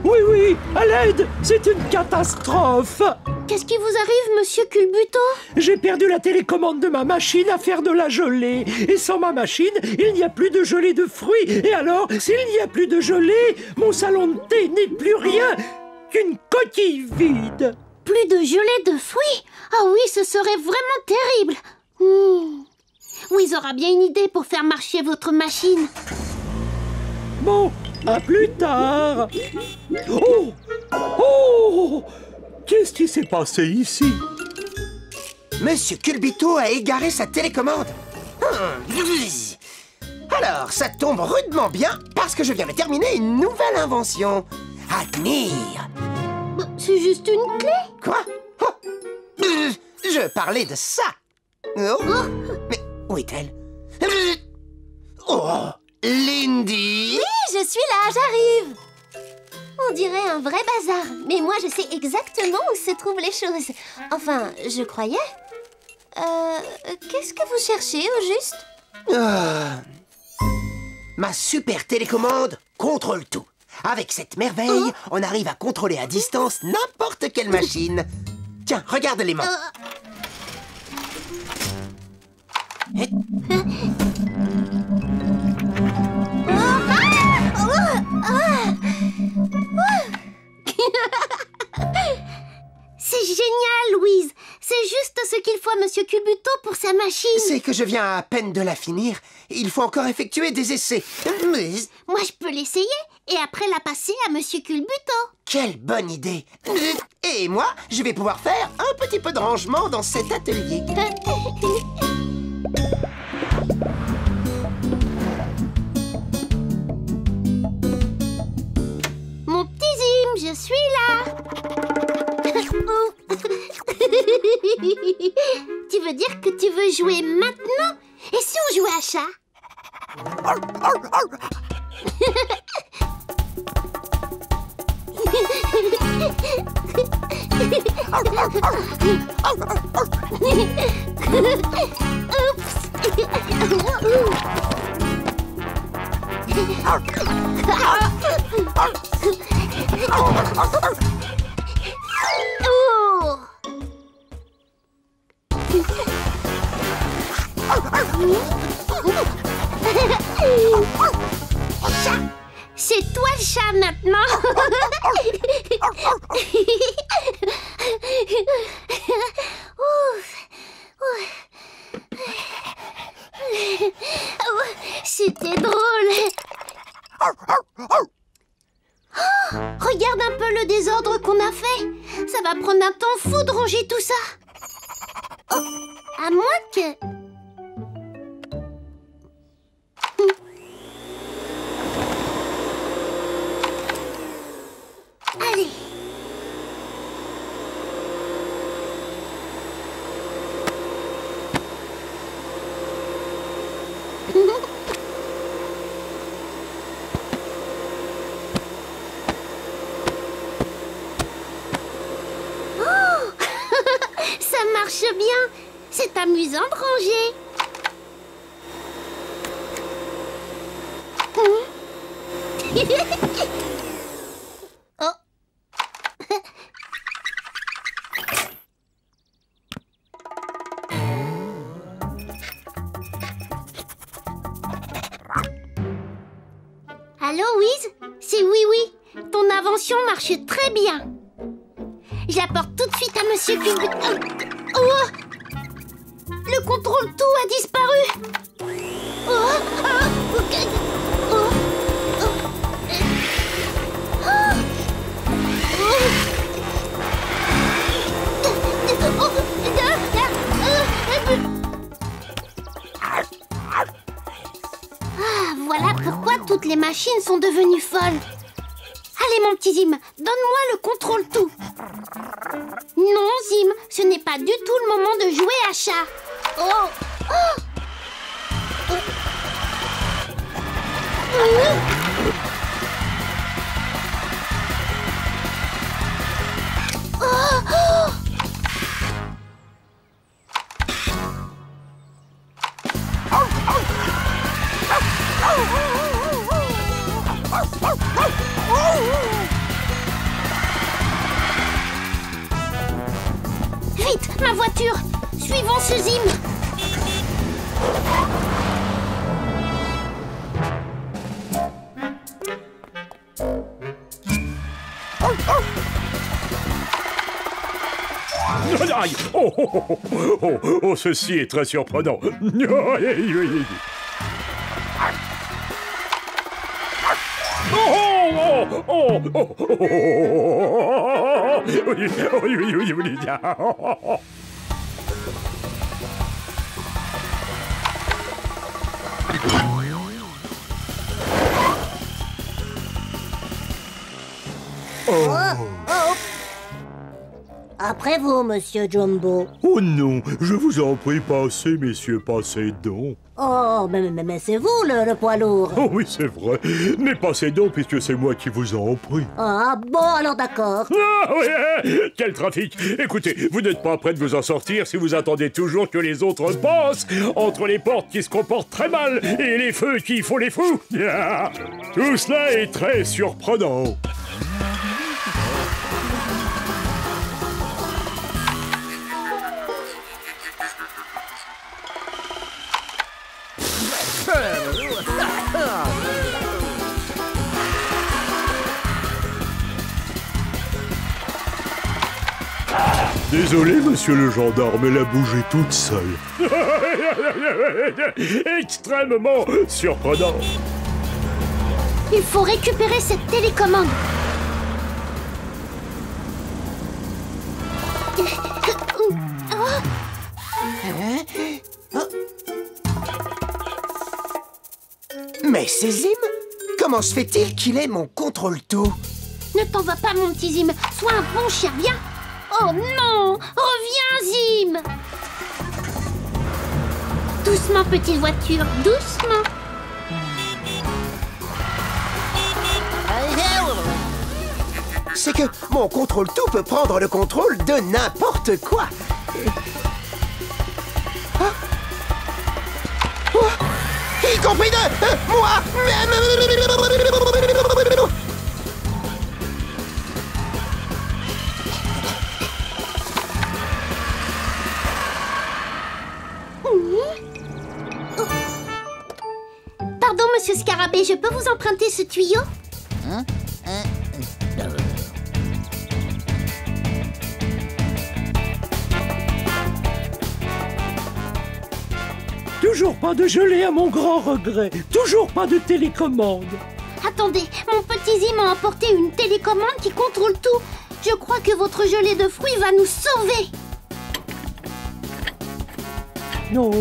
Oui, oui, à l'aide, c'est une catastrophe. Qu'est-ce qui vous arrive, monsieur Culbuto? J'ai perdu la télécommande de ma machine à faire de la gelée. Et sans ma machine, il n'y a plus de gelée de fruits. Et alors, s'il n'y a plus de gelée, mon salon de thé n'est plus rien qu'une coquille vide. Plus de gelée de fruits? Ah oui, ce serait vraiment terrible. Wiz aura bien une idée pour faire marcher votre machine. Bon, à plus tard. Oh! Oh! Qu'est-ce qui s'est passé ici? Monsieur Culbuto a égaré sa télécommande. Alors, ça tombe rudement bien parce que je viens de terminer une nouvelle invention. Admire. C'est juste une clé. Quoi? Oh. Je parlais de ça. Oh. Mais où est-elle? Oh, Lindy. Oui, je suis là, j'arrive. On dirait un vrai bazar, mais moi je sais exactement où se trouvent les choses. Enfin, je croyais. Qu'est-ce que vous cherchez au juste? Ma super télécommande contrôle tout. Avec cette merveille, on arrive à contrôler à distance n'importe quelle machine. Tiens, regarde les mains. C'est génial, Louise. C'est juste ce qu'il faut à Monsieur Culbuto pour sa machine. C'est que je viens à peine de la finir. Il faut encore effectuer des essais. Moi, je peux l'essayer et après la passer à Monsieur Culbuto. Quelle bonne idée. Et moi, je vais pouvoir faire un petit peu de rangement dans cet atelier. Mon petit Zim, je suis là. Tu veux dire que tu veux jouer maintenant? Et si on jouait à chat? C'est toi le chat maintenant. C'était drôle. Regarde un peu le désordre qu'on a fait. Ça va prendre un temps fou de ranger tout ça. À moins que... Allez. Ça marche bien. C'est amusant de ranger. Oh. Allô, Wiz? C'est Oui-Oui. Ton invention marche très bien. J'apporte tout de suite à Monsieur Culbuto. Oh! Le contrôle tout a disparu. Oh! Ah! Ok. Oh! Oh! Ah! Ah, voilà pourquoi toutes les machines sont devenues folles. Allez, mon petit Zim, donne-moi le contrôle tout. Non, Zim, ce n'est pas du tout le moment de jouer à chat. Oh! Oh! Oh! Vite, ma voiture. Suivons ce Zim. Aïe! Oh, oh, oh, oh, oh, oh, ceci est très surprenant. Après vous, monsieur Jumbo. Oh non, je vous en prie, passez, messieurs, passez donc. Oh, mais c'est vous, le poids lourd. Oh oui, c'est vrai. Mais passez donc, puisque c'est moi qui vous en prie. Ah, bon, alors d'accord. Ah oui, quel trafic! Écoutez, vous n'êtes pas prêt de vous en sortir si vous attendez toujours que les autres passent entre les portes qui se comportent très mal et les feux qui font les fous. Ah, tout cela est très surprenant. Désolé, monsieur le gendarme, elle a bougé toute seule. Extrêmement surprenant. Il faut récupérer cette télécommande. Mais c'est Zim? Comment se fait-il qu'il ait mon contrôle-tout? Ne t'en va pas, mon petit Zim. Sois un bon chien, viens. Oh non! Reviens, Zim! Doucement, petite voiture, doucement. C'est que mon contrôle-tout peut prendre le contrôle de n'importe quoi. Ah. Oh. Y compris de moi. Pardon, monsieur Scarabée, je peux vous emprunter ce tuyau? Toujours pas de gelée à mon grand regret. Toujours pas de télécommande. Attendez, mon petit Zim a emporté une télécommande qui contrôle tout. Je crois que votre gelée de fruits va nous sauver. Non.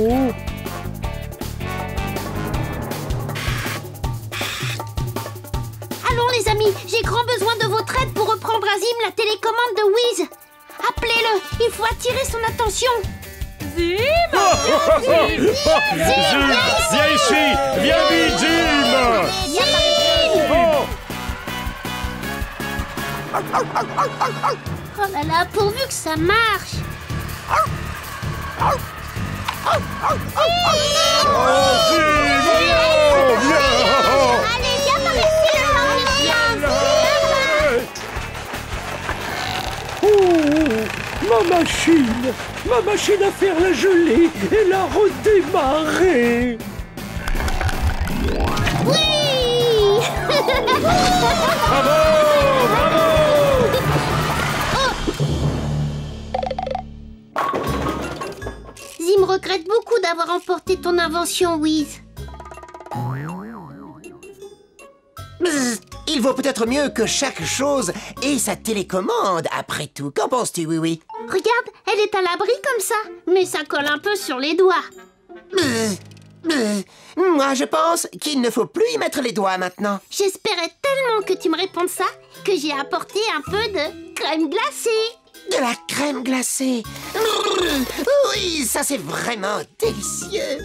Allons les amis, j'ai grand besoin de votre aide pour reprendre à Zim la télécommande de Wiz. Appelez-le, il faut attirer son attention. Zim! Zim, viens ici! Viens vite, Zim! Oh là là, pourvu que ça marche. Allez, viens par ici, Oh, ma machine à faire la gelée, elle a redémarré. Oui. Bravo! Bravo! Zim regrette beaucoup d'avoir emporté ton invention, Wiz. Il vaut peut-être mieux que chaque chose ait sa télécommande, après tout. Qu'en penses-tu, oui? Regarde, elle est à l'abri comme ça, mais ça colle un peu sur les doigts. Moi, je pense qu'il ne faut plus y mettre les doigts maintenant. J'espérais tellement que tu me répondes ça que j'ai apporté un peu de crème glacée. De la crème glacée. Oui, ça c'est vraiment délicieux.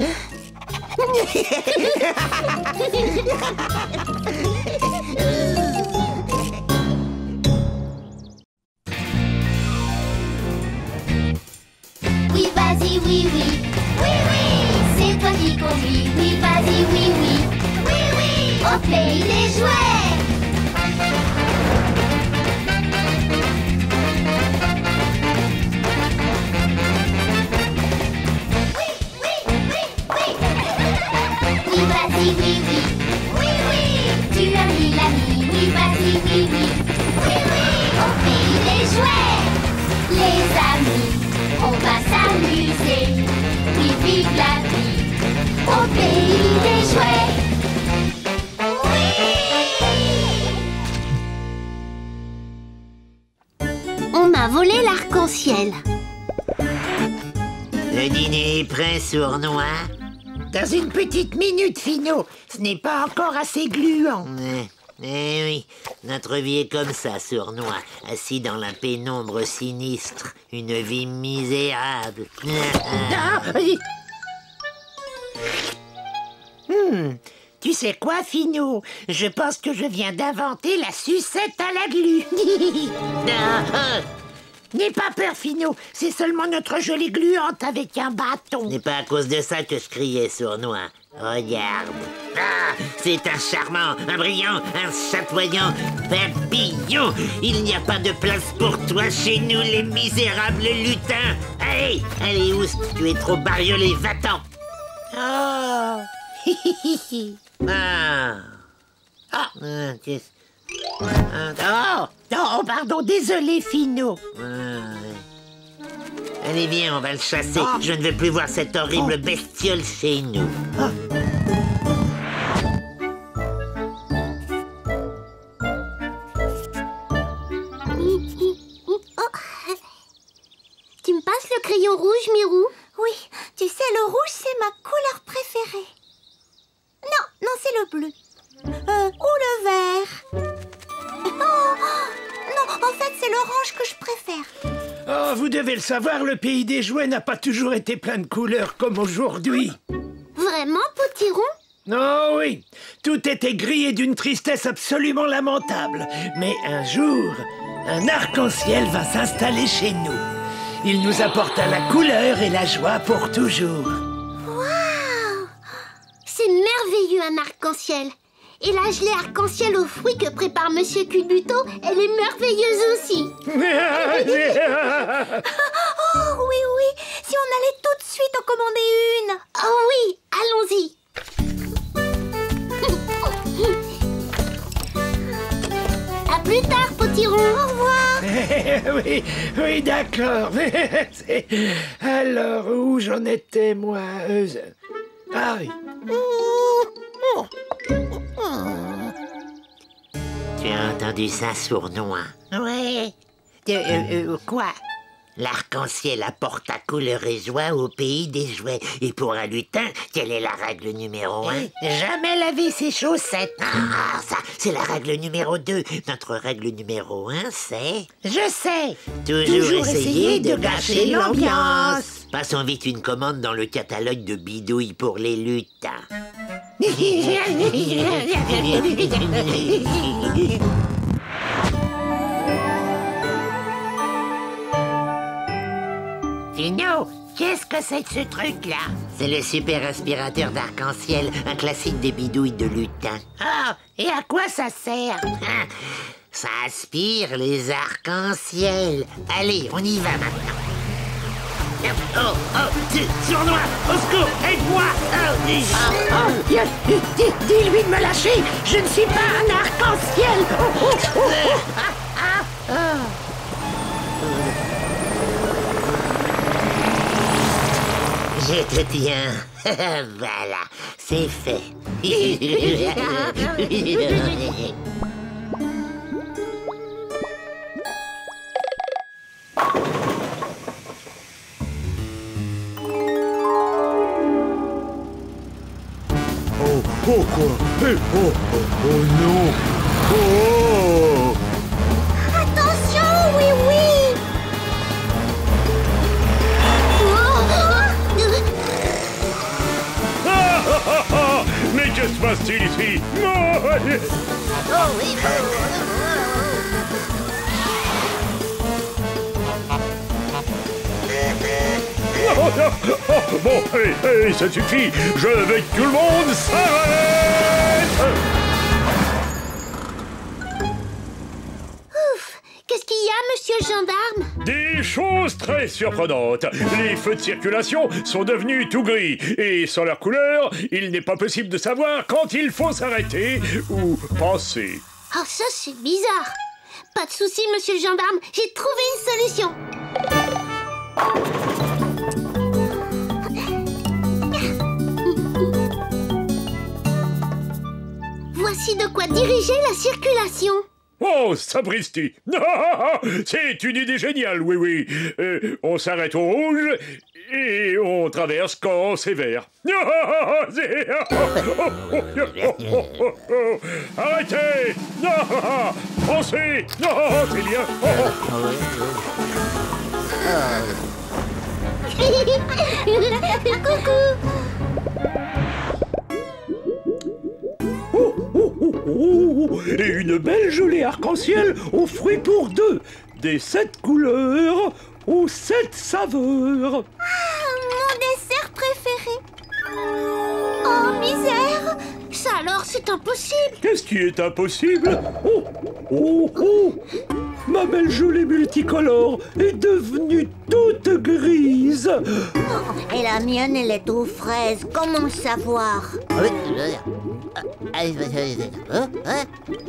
Oui, vas-y, oui, oui. Oui, oui, c'est toi qui conduis. Oui, vas-y, oui, oui. Oui, oui, au pays des jouets. vas-y, oui, oui. Oui, oui, tu as mis l'ami, oui, vas-y, oui, oui. Oui, oui, au pays des jouets. Les amis, on va s'amuser. Oui, vive la vie, au pays des jouets. On m'a volé l'arc-en-ciel. Le dîner est prêt, sournois? Dans une petite minute, Finot. Ce n'est pas encore assez gluant. Eh oui, notre vie est comme ça, sournois. Assis dans la pénombre sinistre. Une vie misérable. Ah, tu sais quoi, Finot? Je pense que je viens d'inventer la sucette à la glu. N'aie pas peur, Finot. C'est seulement notre jolie gluante avec un bâton. Ce n'est pas à cause de ça que je criais, sournois. Regarde. Ah, c'est un charmant, un brillant, un chatoyant papillon. Il n'y a pas de place pour toi chez nous, les misérables lutins. Allez, allez, Oust, tu es trop bariolé, va-t'en. Oh. Ah. Oh, pardon, désolé, Finot. Allez, viens, on va le chasser. Je ne veux plus voir cette horrible bestiole chez nous. Tu me passes le crayon rouge, Mirou? Oui, tu sais, le rouge, c'est ma couleur préférée. Non, c'est le bleu. Ou le vert. Non, en fait, c'est l'orange que je préfère. Oh, vous devez le savoir, le pays des jouets n'a pas toujours été plein de couleurs comme aujourd'hui. Vraiment, Potiron? Oh oui, tout était gris et d'une tristesse absolument lamentable. Mais un jour, un arc-en-ciel va s'installer chez nous. Il nous apporta la couleur et la joie pour toujours. Waouh! C'est merveilleux, un arc-en-ciel. Et la gelée arc-en-ciel aux fruits que prépare Monsieur Culbuto, elle est merveilleuse aussi. Oh oui, si on allait tout de suite en commander une. Oh oui, allons-y. À plus tard, Potiron. Au revoir. Oui, d'accord. Alors, où j'en étais, moi? Ah oui. Tu as entendu ça, sournois? Ouais. Quoi? L'arc-en-ciel apporte ta couleur et joie au pays des jouets. Et pour un lutin, quelle est la règle numéro 1? Jamais laver ses chaussettes. Ah, ça, c'est la règle numéro 2. Notre règle numéro 1, c'est... Je sais. Toujours essayer de gâcher l'ambiance. Passons vite une commande dans le catalogue de bidouilles pour les lutins. Finot, qu'est-ce que c'est que ce truc-là? C'est le super aspirateur d'arc-en-ciel, un classique des bidouilles de lutin. Ah, et à quoi ça sert? Ça aspire les arcs-en-ciel. Allez, on y va maintenant. Sournois, au secours, aide-moi! Dis-lui de me lâcher. Je ne suis pas un arc-en-ciel. Je te tiens. Voilà, c'est fait. Oh quoi? Oh non! Oh! Attention, oui. Mais que se passe-t-il ici? Bon, hey, ça suffit. Je veux que tout le monde s'arrête. Ouf, qu'est-ce qu'il y a, monsieur le gendarme? Des choses très surprenantes. Les feux de circulation sont devenus tout gris. Et sans leur couleur, il n'est pas possible de savoir quand il faut s'arrêter ou penser. Oh, ça, c'est bizarre. Pas de souci, monsieur le gendarme. J'ai trouvé une solution. Voici de quoi diriger la circulation. Oh, sapristi! C'est une idée géniale, oui, oui. On s'arrête au rouge et on traverse quand c'est vert. Arrêtez! Pensez! C'est bien! Oh, et une belle gelée arc-en-ciel aux fruits pour deux. Des 7 couleurs aux 7 saveurs. Mon dessert préféré. Oh, misère! Ça alors, c'est impossible. Qu'est-ce qui est impossible? Oh! Ma belle gelée multicolore est devenue toute grise. Et la mienne, elle est aux fraises. Comment savoir?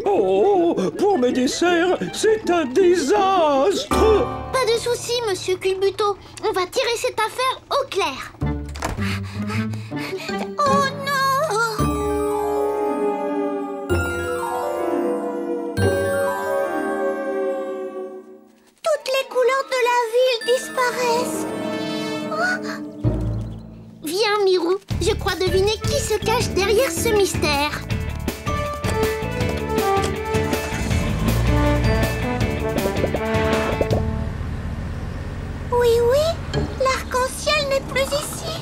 Oh, pour mes desserts, c'est un désastre. Pas de souci, monsieur Culbuto. On va tirer cette affaire au clair. Oh non! Toutes les couleurs de la ville disparaissent. Oh. Viens, Mirou. Je crois deviner qui se cache derrière ce mystère. Oui, l'arc-en-ciel n'est plus ici.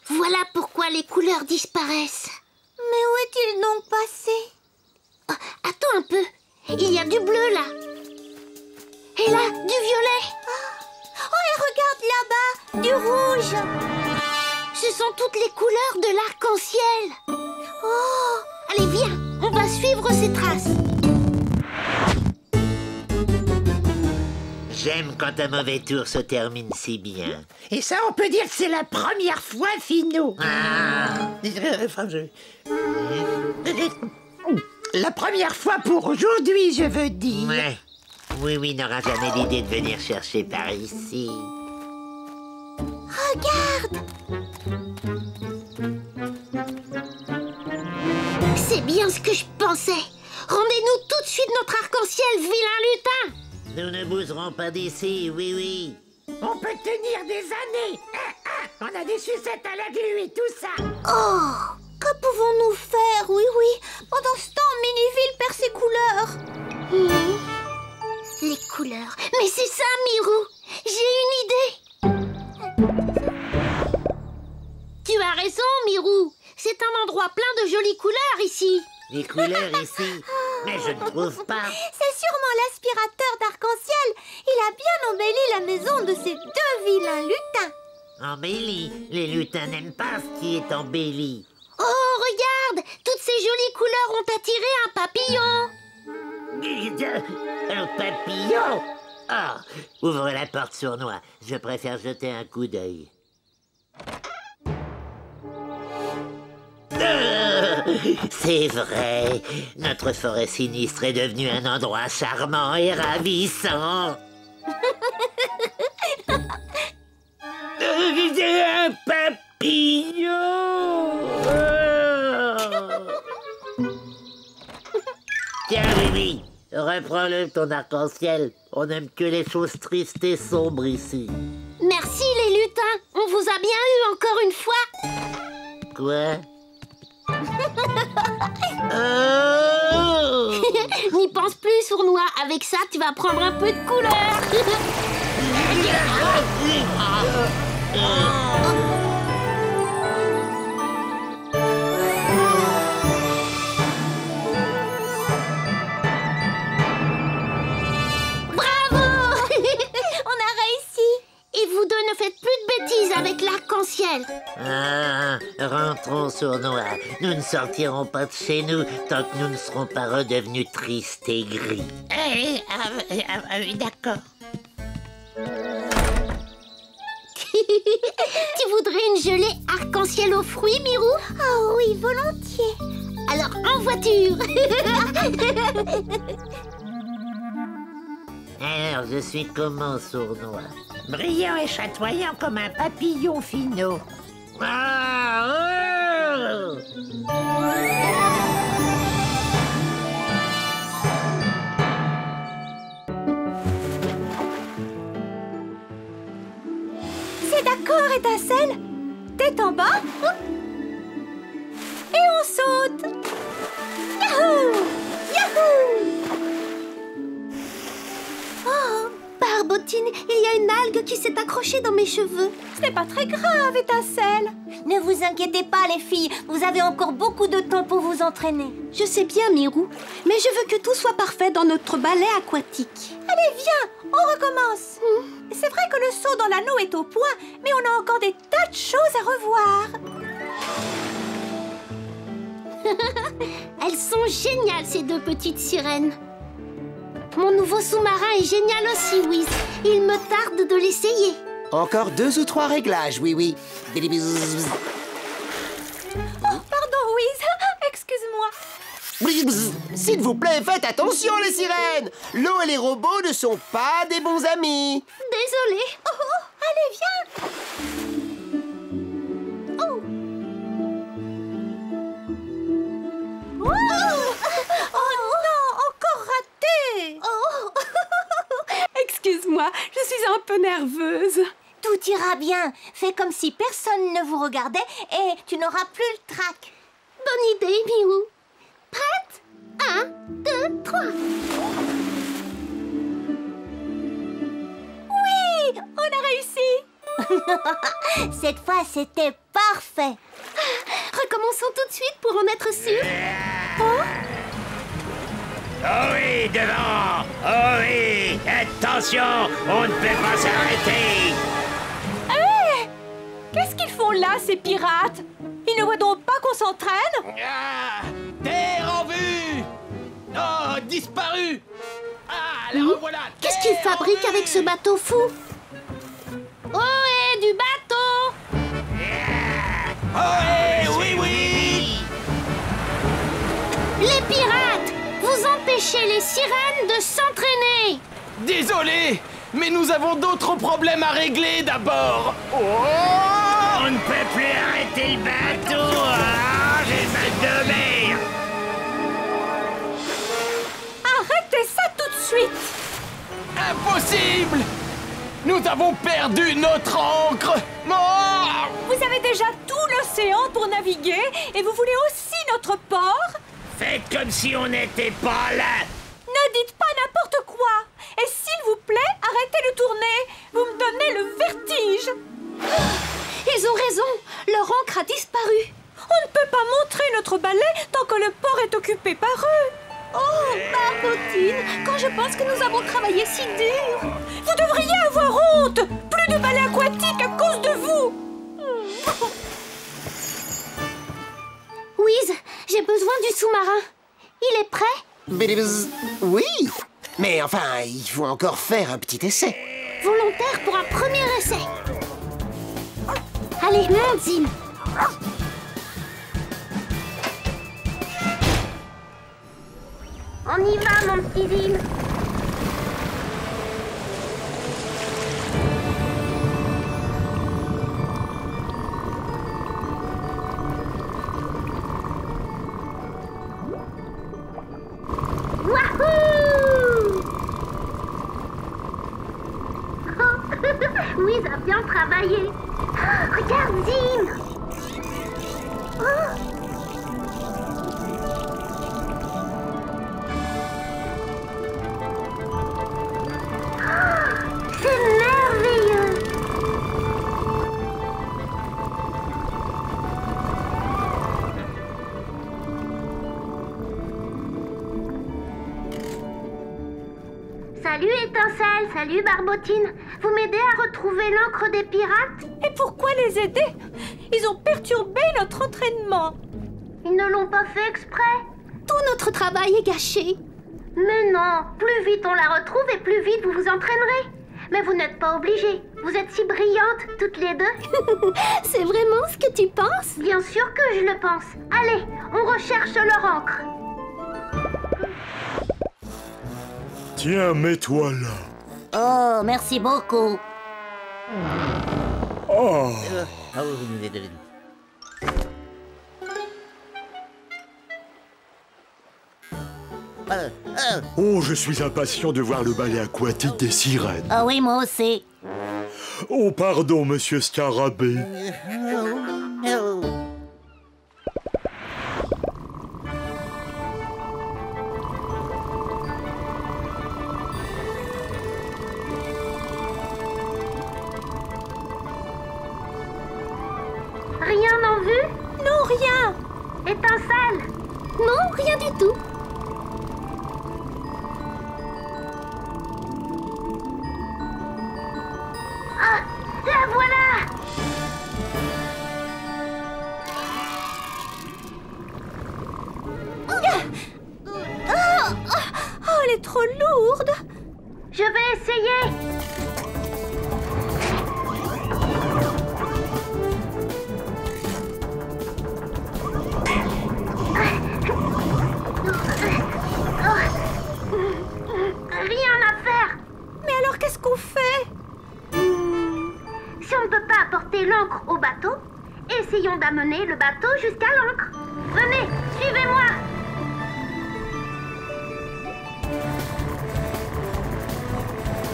Voilà pourquoi les couleurs disparaissent. Mais où est-il donc passé? Oh, attends un peu. Il y a du bleu là. Et là, du violet. Oh, et regarde là-bas, du rouge. Ce sont toutes les couleurs de l'arc-en-ciel. Oh, allez, viens, on va suivre ces traces. J'aime quand un mauvais tour se termine si bien. Et ça, on peut dire que c'est la première fois, Finot. La première fois pour aujourd'hui, je veux dire. Ouais. Oui, n'aura jamais l'idée de venir chercher par ici. Regarde! C'est bien ce que je pensais. Rendez-nous tout de suite notre arc-en-ciel, vilain lutin. Nous ne bougerons pas d'ici, oui. On peut tenir des années. On a des sucettes à la glu et tout ça. Oh, que pouvons-nous faire? Oui. Pendant ce temps, Miniville perd ses couleurs. Les couleurs. Mais c'est ça, Mirou. J'ai une idée. Tu as raison, Mirou. C'est un endroit plein de jolies couleurs ici. Les couleurs ici? Mais je ne trouve pas. C'est sûrement l'aspirateur d'arc-en-ciel. Il a bien embelli la maison de ces deux vilains lutins. Embelli? Les lutins n'aiment pas ce qui est embelli. Oh, regarde! Toutes ces jolies couleurs ont attiré un papillon. Un papillon? Ah, ouvre la porte, sournois. Je préfère jeter un coup d'œil. C'est vrai, notre forêt sinistre est devenue un endroit charmant et ravissant. Un papillon. Tiens, oui, reprends-le ton arc-en-ciel. On n'aime que les choses tristes et sombres ici. Merci les lutins, on vous a bien eu encore une fois. Quoi? Oh! N'y pense plus, sournois. Avec ça, tu vas prendre un peu de couleur. Bravo! On a réussi. Et vous deux ne faites plus de bêtises avec avec l'arc-en-ciel. Ah, rentrons, Sournois. Nous ne sortirons pas de chez nous tant que nous ne serons pas redevenus tristes et gris. D'accord. Tu voudrais une gelée arc-en-ciel aux fruits, Mirou? Oh oui, volontiers. Alors, en voiture. Alors, je suis comment, Sournois? Brillant et chatoyant comme un papillon finot. Ah, oh! C'est d'accord, Étincelle. Tête en bas. Et on saute. Yahoo! Yahoo! Oh, Barbotine, il y a une algue qui s'est accrochée dans mes cheveux. Ce n'est pas très grave, Étincelle. Ne vous inquiétez pas, les filles. Vous avez encore beaucoup de temps pour vous entraîner. Je sais bien, Mirou, mais je veux que tout soit parfait dans notre ballet aquatique. Allez, viens, on recommence. C'est vrai que le saut dans l'anneau est au point, mais on a encore des tas de choses à revoir. Elles sont géniales, ces deux petites sirènes. Mon nouveau sous-marin est génial aussi, Wiz. Il me tarde de l'essayer. Encore 2 ou 3 réglages, oui. Bilibizz. Oh, pardon, Wiz. Excuse-moi. Bilibizz. S'il vous plaît, faites attention, les sirènes. L'eau et les robots ne sont pas des bons amis. Désolée. Oh, allez, viens. Oh non, encore raté. Excuse-moi, je suis un peu nerveuse. Tout ira bien. Fais comme si personne ne vous regardait et tu n'auras plus le trac. Bonne idée, Mirou. Prête? 1, 2, 3. Oui, on a réussi. Cette fois, c'était parfait. Recommençons tout de suite pour en être sûr. Oh oui, devant! Oh oui! Attention! On ne peut pas s'arrêter! Qu'est-ce qu'ils font là, ces pirates? Ils ne voient donc pas qu'on s'entraîne? Ah, terre en vue! Oh, disparu! Ah, la revoilà! Qu'est-ce qu'ils fabriquent avec ce bateau fou? Oh, du bateau! Oh, oui! Les pirates! Vous empêchez les sirènes de s'entraîner! Désolé, mais nous avons d'autres problèmes à régler d'abord. Oh! On ne peut plus arrêter le bateau! Ah, j'ai mal de mer! Arrêtez ça tout de suite! Impossible! Nous avons perdu notre ancre! Oh! Vous avez déjà tout l'océan pour naviguer et vous voulez aussi notre port? Faites comme si on n'était pas là! Ne dites pas n'importe quoi! Et s'il vous plaît, arrêtez de tourner! Vous me donnez le vertige! Ils ont raison! Leur ancre a disparu! On ne peut pas montrer notre balai tant que le port est occupé par eux! Oh, Barbotine! Quand je pense que nous avons travaillé si dur! Vous devriez avoir honte! Plus de balai aquatique à cause de vous! Wiz, j'ai besoin du sous-marin. Il est prêt? Bilibizz. Oui, mais enfin, il faut encore faire un petit essai. Volontaire pour un premier essai. Allez, monte, Zim. On y va, mon petit Zim. Wahoo! Wiz a bien travaillé. Regarde, Zim. C'est merveilleux. Salut Étincelle, salut Barbotine. Vous m'aidez à retrouver l'encre des pirates? Et pourquoi les aider? Ils ont perturbé notre entraînement. Ils ne l'ont pas fait exprès. Tout notre travail est gâché. Mais non, plus vite on la retrouve et plus vite vous vous entraînerez. Mais vous n'êtes pas obligés. Vous êtes si brillantes, toutes les deux. C'est vraiment ce que tu penses? Bien sûr que je le pense. Allez, on recherche leur encre. Tiens, mets-toi là. Oh, merci beaucoup. Oh. Oh, je suis impatient de voir le ballet aquatique des sirènes. Ah oui, moi aussi. Oh, pardon, monsieur Scarabée. Rien en vue? Non, rien. Étincelle? Non, rien du tout. Ah, la voilà! Oh, elle est trop lourde. Je vais essayer. Rien à faire. Mais alors qu'est-ce qu'on fait? Si on ne peut pas apporter l'encre au bateau, essayons d'amener le bateau jusqu'à l'encre. Venez, suivez-moi.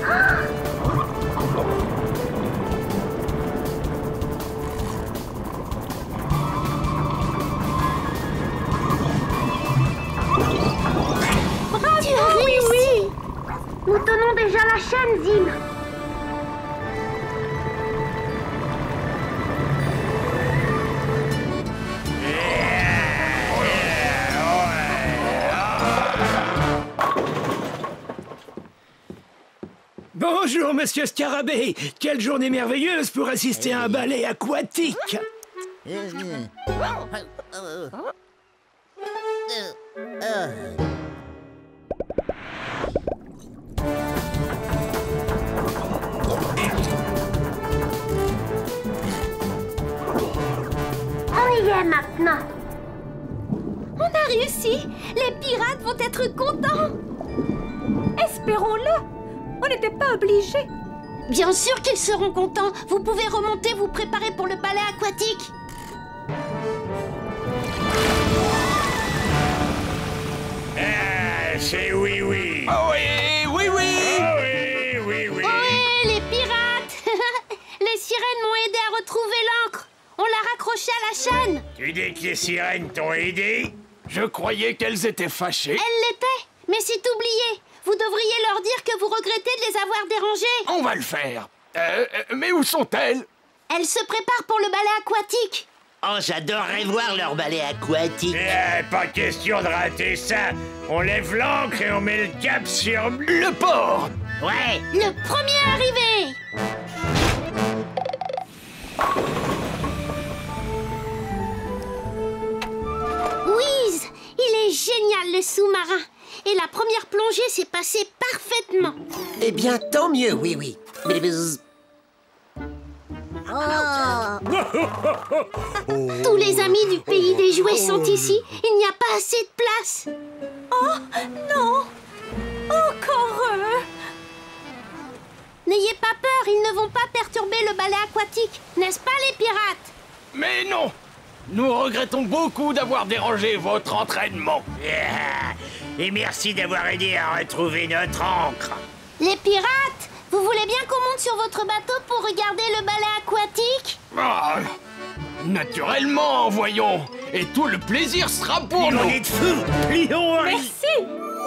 Bravo, Tu as réussi. Nous tenons déjà la chaîne, Zim. Bonjour, monsieur Scarabée. Quelle journée merveilleuse pour assister à un ballet aquatique. On y est maintenant. On a réussi. Les pirates vont être contents. Espérons-le. On n'était pas obligés. Bien sûr qu'ils seront contents. Vous pouvez remonter, vous préparer pour le ballet aquatique. C'est oui, oui. Ah oui, oui, oui. Ah oui, oui, oui. Ohé, les pirates. Les sirènes m'ont aidé à retrouver l'encre. On l'a raccrochée à la chaîne. Tu dis que les sirènes t'ont aidé? Je croyais qu'elles étaient fâchées. Elle l'était. Mais c'est oublié. Vous devriez leur dire que vous regrettez de les avoir dérangées. On va le faire. Mais où sont-elles? Elles se préparent pour le ballet aquatique. Oh, j'adorerais voir leur ballet aquatique. Pas question de rater ça. On lève l'ancre et on met le cap sur... Le port. Ouais. Le premier arrivé. Whiz, il est génial le sous-marin. Et la première plongée s'est passée parfaitement. Eh bien, tant mieux, oui, oui. Tous les amis du pays des jouets sont ici. Il n'y a pas assez de place. Oh, non. Encore eux. N'ayez pas peur, ils ne vont pas perturber le ballet aquatique. N'est-ce pas les pirates? Mais non. Nous regrettons beaucoup d'avoir dérangé votre entraînement. Et merci d'avoir aidé à retrouver notre encre. Les pirates, vous voulez bien qu'on monte sur votre bateau pour regarder le ballet aquatique? Ah, naturellement, voyons. Et tout le plaisir sera pour nous. On est de fous. Plions. Merci.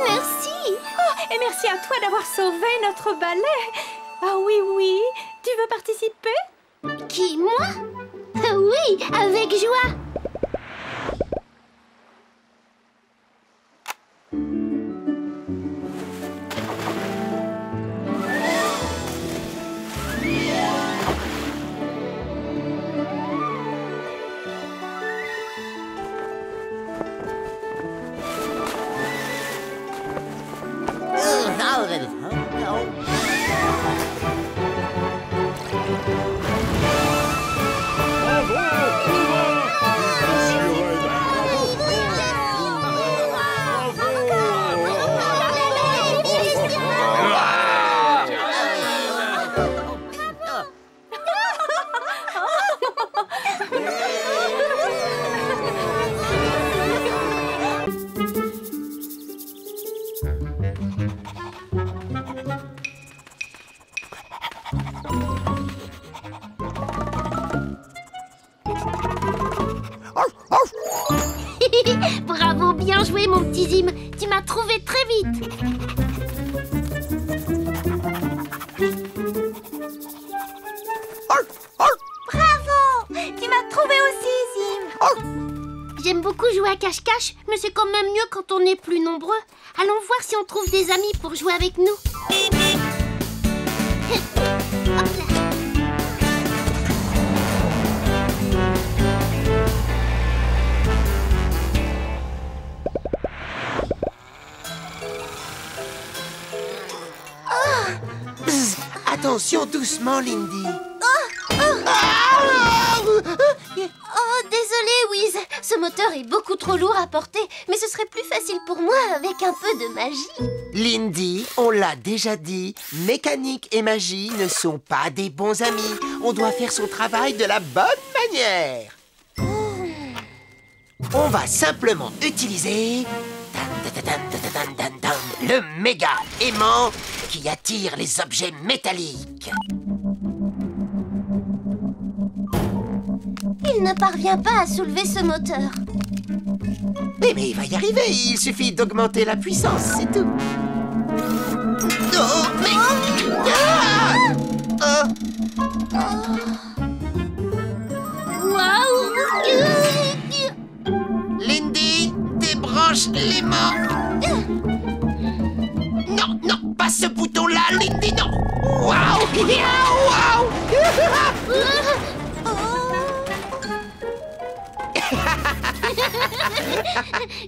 Merci. Oh, et merci à toi d'avoir sauvé notre ballet. Ah oui, oui. Tu veux participer? Qui, moi? Oui, avec joie. bien joué, mon petit Zim. Tu m'as trouvé très vite. Bravo! Tu m'as trouvé aussi, Zim. J'aime beaucoup jouer à cache-cache, mais c'est quand même mieux quand on est plus nombreux. Allons voir si on trouve des amis pour jouer avec nous. Hop là. Bzz, attention, doucement, Lindy. Oh, désolé, Wiz. Ce moteur est beaucoup trop lourd à porter, mais ce serait plus facile pour moi avec un peu de magie. Lindy, on l'a déjà dit, mécanique et magie ne sont pas des bons amis. On doit faire son travail de la bonne manière. On va simplement utiliser le méga aimant qui attire les objets métalliques. Il ne parvient pas à soulever ce moteur. Mais il va y arriver, il suffit d'augmenter la puissance, c'est tout. Oh, mais... Waouh! Lindy, débranche l'aimant. Non, non, pas ce bouton-là, Lindy, non. Waouh! Waouh!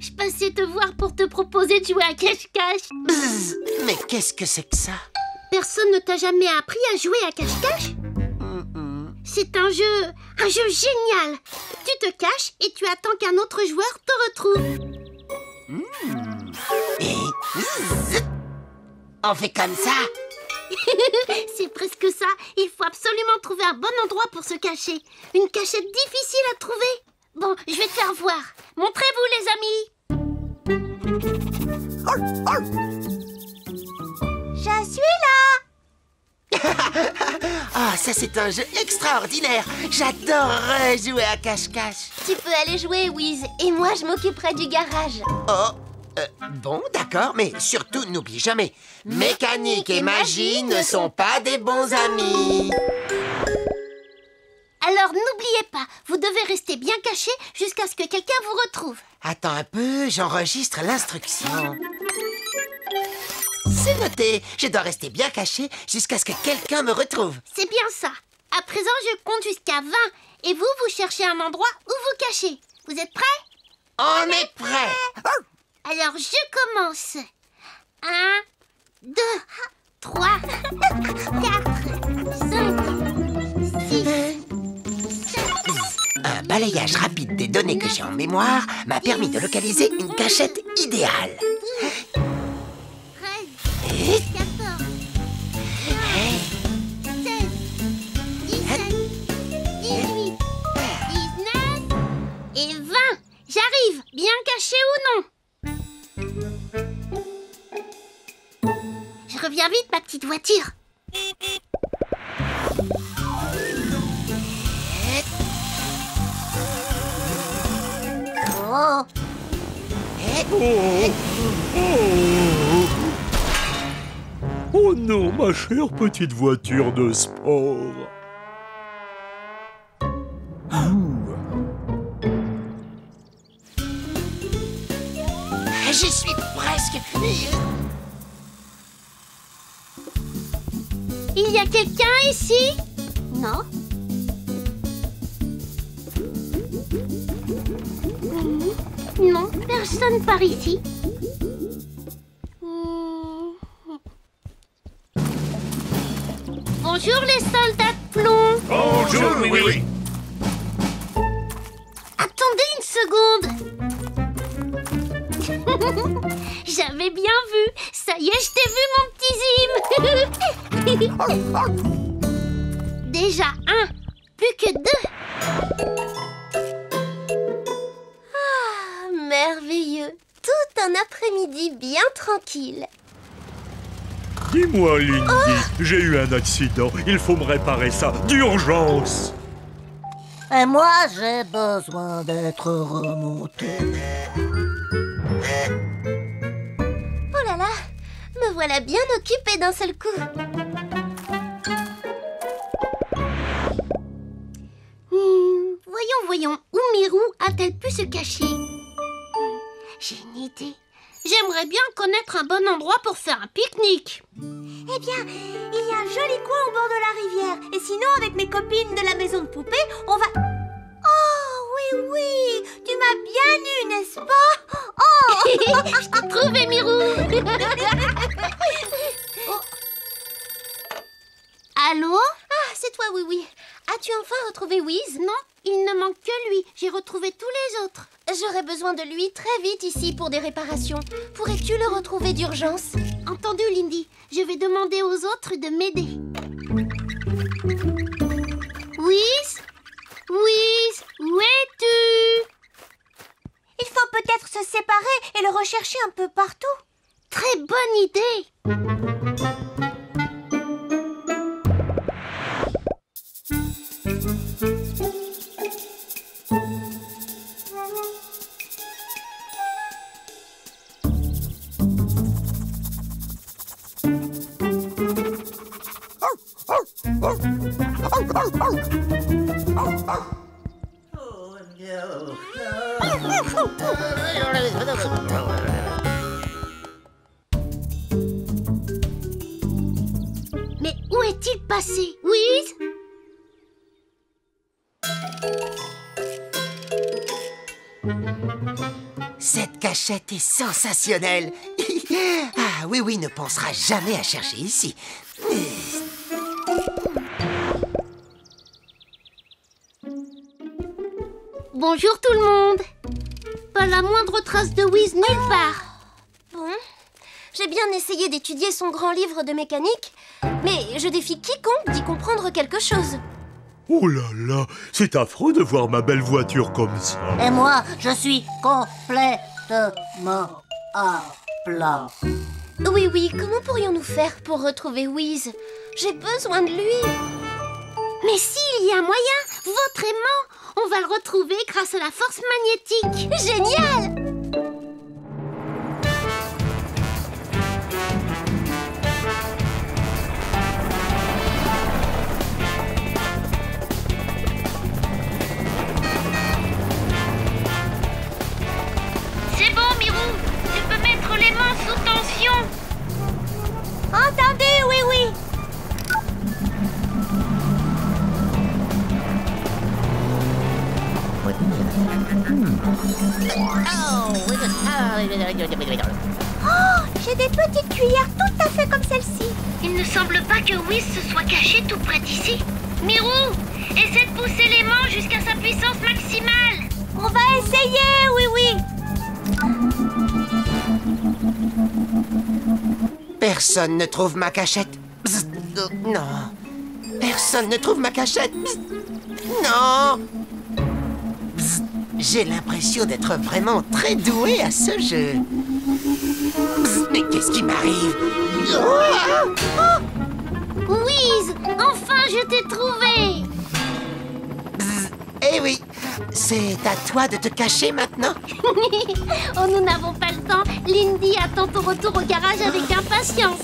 Je passais te voir pour te proposer de jouer à cache-cache. Bzz, mais qu'est-ce que c'est que ça? Personne ne t'a jamais appris à jouer à cache-cache? C'est un jeu génial. Tu te caches et tu attends qu'un autre joueur te retrouve. Et on fait comme ça? C'est presque ça. Il faut absolument trouver un bon endroit pour se cacher. Une cachette difficile à trouver. Bon, je vais te faire voir. Montrez-vous, les amis. Je suis là. Ah, ça c'est un jeu extraordinaire. J'adorerais jouer à cache-cache. Tu peux aller jouer, Wiz. Et moi, je m'occuperai du garage. Oh, bon, d'accord, mais surtout n'oublie jamais, mécanique et magie ne sont pas des bons amis. Alors n'oubliez pas, vous devez rester bien caché jusqu'à ce que quelqu'un vous retrouve. Attends un peu, j'enregistre l'instruction. C'est noté, je dois rester bien caché jusqu'à ce que quelqu'un me retrouve. C'est bien ça. À présent, je compte jusqu'à 20. Et vous, vous cherchez un endroit où vous cachez. Vous êtes prêts? On est prêts. Alors, je commence. 1, 2, 3, 4, 5, 6, 7... Un balayage rapide des données que j'ai en mémoire m'a permis de localiser une cachette idéale. 13, 14, 16, 17, 18, 19 et 20. J'arrive, bien caché ou non? Je reviens vite, ma petite voiture. Oh. Oh non, ma chère petite voiture de sport. J'y suis presque. Il y a quelqu'un ici? Non? Non, personne par ici. Bonjour les soldats de plomb. Bonjour, oui. Attendez une seconde. J'avais bien vu. Ça y est, je t'ai vu, mon petit Zim. Déjà un, plus que 2. Ah, merveilleux. Tout un après-midi bien tranquille. Dis-moi, Lindy, j'ai eu un accident. Il faut me réparer ça d'urgence. Et moi, j'ai besoin d'être remonté. Me voilà bien occupée d'un seul coup. Voyons, où Mirou a-t-elle pu se cacher? J'ai une idée. J'aimerais bien connaître un bon endroit pour faire un pique-nique. Eh bien, il y a un joli coin au bord de la rivière. Et sinon, avec mes copines de la maison de poupée, on va... Oh, oui, tu m'as bien eu, n'est-ce pas? Oh Je t'ai trouvé, Mirou. Allô? Ah, c'est toi, oui. As-tu enfin retrouvé Wiz? Non, il ne manque que lui. J'ai retrouvé tous les autres. J'aurais besoin de lui très vite ici pour des réparations. Pourrais-tu le retrouver d'urgence? Entendu, Lindy. Je vais demander aux autres de m'aider. Wiz? Wiz, où es-tu? Il faut peut-être se séparer et le rechercher un peu partout. Très bonne idée. Mais où est-il passé, Wiz? Cette cachette est sensationnelle. Ah, oui, ne pensera jamais à chercher ici. Bonjour tout le monde. Pas la moindre trace de Wiz nulle part. Bon, j'ai bien essayé d'étudier son grand livre de mécanique, mais je défie quiconque d'y comprendre quelque chose. Oh là là, c'est affreux de voir ma belle voiture comme ça. Et moi, je suis complètement à plat. Oui, comment pourrions-nous faire pour retrouver Wiz? J'ai besoin de lui. Mais s'il y a moyen, votre aimant, on va le retrouver grâce à la force magnétique. Génial! C'est bon, Mirou. Tu peux mettre les mains sous tension. Entendu, oui. Oh, j'ai des petites cuillères tout à fait comme celle-ci. Il ne semble pas que Wiz se soit caché tout près d'ici. Mirou, essaie de pousser les mains jusqu'à sa puissance maximale. On va essayer, oui. Personne ne trouve ma cachette. Bzz, non. Personne ne trouve ma cachette. Bzz, non. Bzz, j'ai l'impression d'être vraiment très doué à ce jeu. Bzz, mais qu'est-ce qui m'arrive? Wiz, enfin je t'ai trouvé. Bzz, eh oui, c'est à toi de te cacher maintenant. Oh, nous n'avons pas le temps. Lindy attend ton retour au garage avec impatience.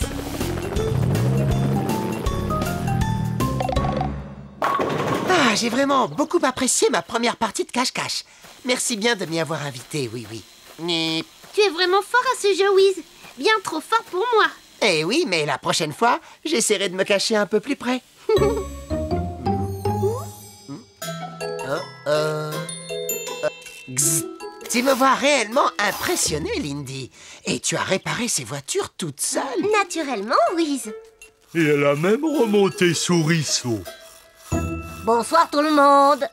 Ah, j'ai vraiment beaucoup apprécié ma première partie de cache-cache. Merci bien de m'y avoir invité, oui. Mais... Tu es vraiment fort à ce jeu, Wiz. Bien trop fort pour moi. Eh oui, mais la prochaine fois, j'essaierai de me cacher un peu plus près. Gzz. Tu me vois réellement impressionné, Lindy. Et tu as réparé ces voitures toute seule. Naturellement, Wiz. Et elle a même remonté Souriceau. Bonsoir tout le monde.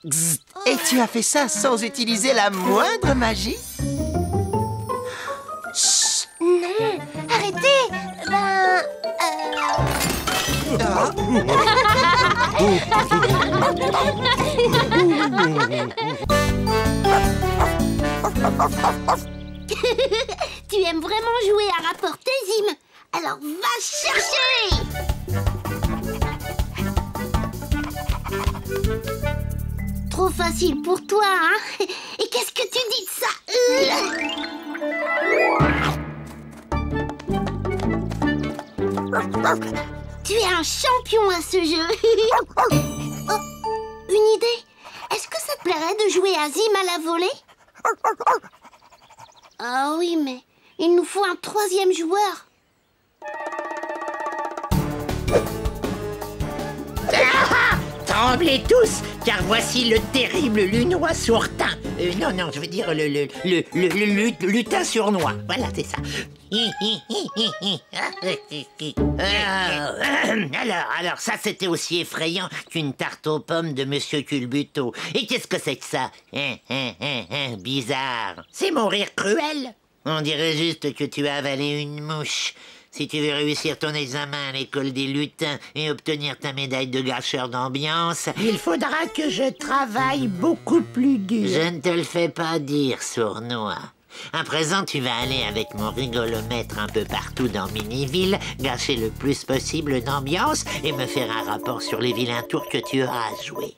Gzz. Et tu as fait ça sans utiliser la moindre magie? Chut. Non, arrêtez. Tu aimes vraiment jouer à rapporter, Zim? Alors va chercher. Trop facile pour toi, hein? Et qu'est-ce que tu dis de ça? Tu es un champion à ce jeu. Oh, une idée. Est-ce que ça te plairait de jouer à Zim à la volée? Ah oui, mais il nous faut un troisième joueur. Tremblez tous, car voici le terrible lunois sourtin. Non, je veux dire le lutin sournois. Voilà, c'est ça. Alors, ça c'était aussi effrayant qu'une tarte aux pommes de Monsieur Culbuto. Et qu'est-ce que c'est que ça? Bizarre. C'est mon rire cruel. On dirait juste que tu as avalé une mouche. Si tu veux réussir ton examen à l'école des lutins et obtenir ta médaille de gâcheur d'ambiance, il faudra que je travaille beaucoup plus dur. Je ne te le fais pas dire, sournois. À présent, tu vas aller avec mon rigolomètre un peu partout dans Miniville, gâcher le plus possible d'ambiance et me faire un rapport sur les vilains tours que tu auras joués.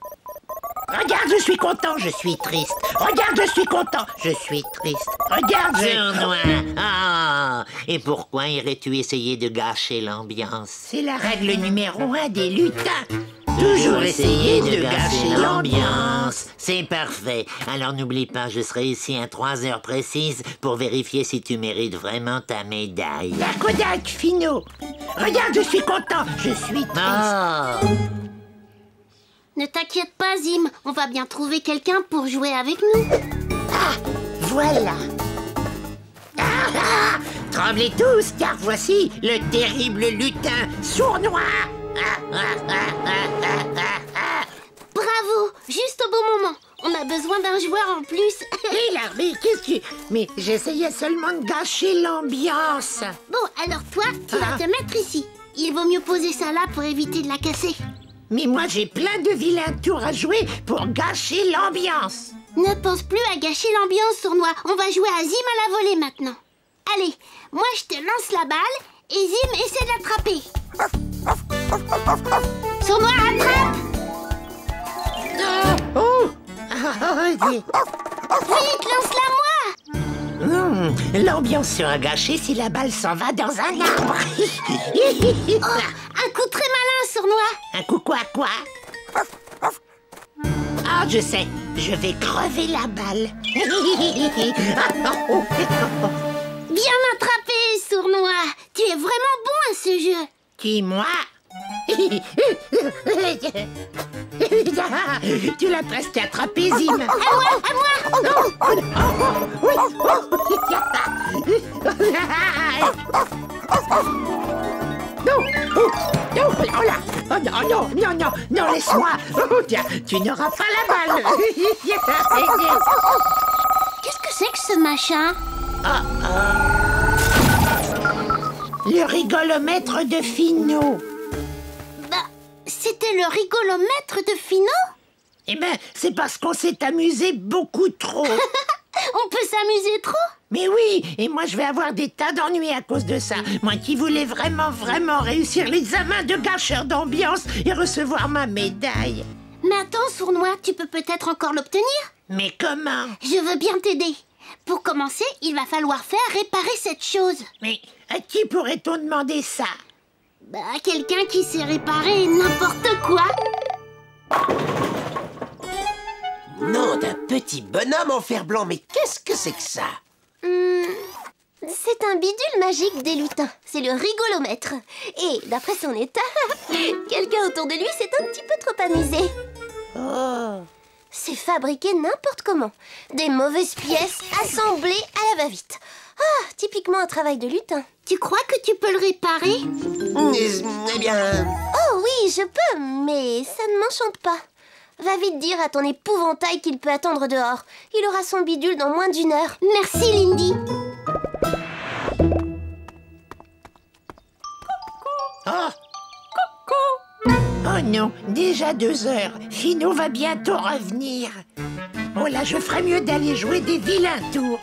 Regarde, je suis content, je suis triste. Regarde, je suis content, je suis triste. Regarde, sournois. Ah, et pourquoi irais-tu essayer de gâcher l'ambiance? C'est la règle numéro 1 des lutins. Toujours essayer de gâcher l'ambiance. C'est parfait. Alors n'oublie pas, je serai ici à 3 heures précises pour vérifier si tu mérites vraiment ta médaille. La Kodak, Finot. Regarde, je suis content, je suis triste. Oh. Ne t'inquiète pas, Zim. On va bien trouver quelqu'un pour jouer avec nous. Ah, voilà. Tremblez tous, car voici le terrible lutin sournois. Bravo, juste au bon moment. On a besoin d'un joueur en plus. Hé là, mais qu'est-ce que... Mais j'essayais seulement de gâcher l'ambiance. Bon, alors toi, tu vas te mettre ici. Il vaut mieux poser ça là pour éviter de la casser. Mais moi, j'ai plein de vilains tours à jouer pour gâcher l'ambiance. Ne pense plus à gâcher l'ambiance, sournois. On va jouer à Zim à la volée maintenant. Allez, moi je te lance la balle et Zim essaie de l'attraper. Sournois, attrape! Vite, lance-la moi! L'ambiance sera gâchée si la balle s'en va dans un arbre. Un coup très malin, sournois. Un coup quoi? Ah, je sais, je vais crever la balle. Bien attrapé, sournois. Tu es vraiment bon à ce jeu. Qui, moi? Tu l'as presque attrapé, Zim. À moi. Non, laisse-moi. Tu n'auras pas la balle. Qu'est-ce que c'est que ce machin? Le rigolomètre de Finot. Bah, c'était le rigolomètre de Finot? Eh ben, c'est parce qu'on s'est amusé beaucoup trop. On peut s'amuser trop? Mais oui, et moi je vais avoir des tas d'ennuis à cause de ça. Moi qui voulais vraiment réussir l'examen de gâcheur d'ambiance et recevoir ma médaille. Mais attends, sournois, tu peux peut-être encore l'obtenir? Mais comment? Je veux bien t'aider. Pour commencer, il va falloir faire réparer cette chose. Mais à qui pourrait-on demander ça? Bah, quelqu'un qui sait réparer n'importe quoi. Nom d'un petit bonhomme en fer blanc, mais qu'est-ce que c'est que ça? C'est un bidule magique des lutins. C'est le rigolomètre. Et d'après son état, quelqu'un autour de lui s'est un petit peu trop amusé. Oh. C'est fabriqué n'importe comment. Des mauvaises pièces assemblées à la va-vite. Ah, typiquement un travail de lutin. Tu crois que tu peux le réparer? Eh bien... Oh oui, je peux, mais ça ne m'enchante pas. Va vite dire à ton épouvantail qu'il peut attendre dehors. Il aura son bidule dans moins d'1 heure. Merci, Lindy. Oh non, déjà 2 heures. Finot va bientôt revenir. Oh là, je ferais mieux d'aller jouer des vilains tours.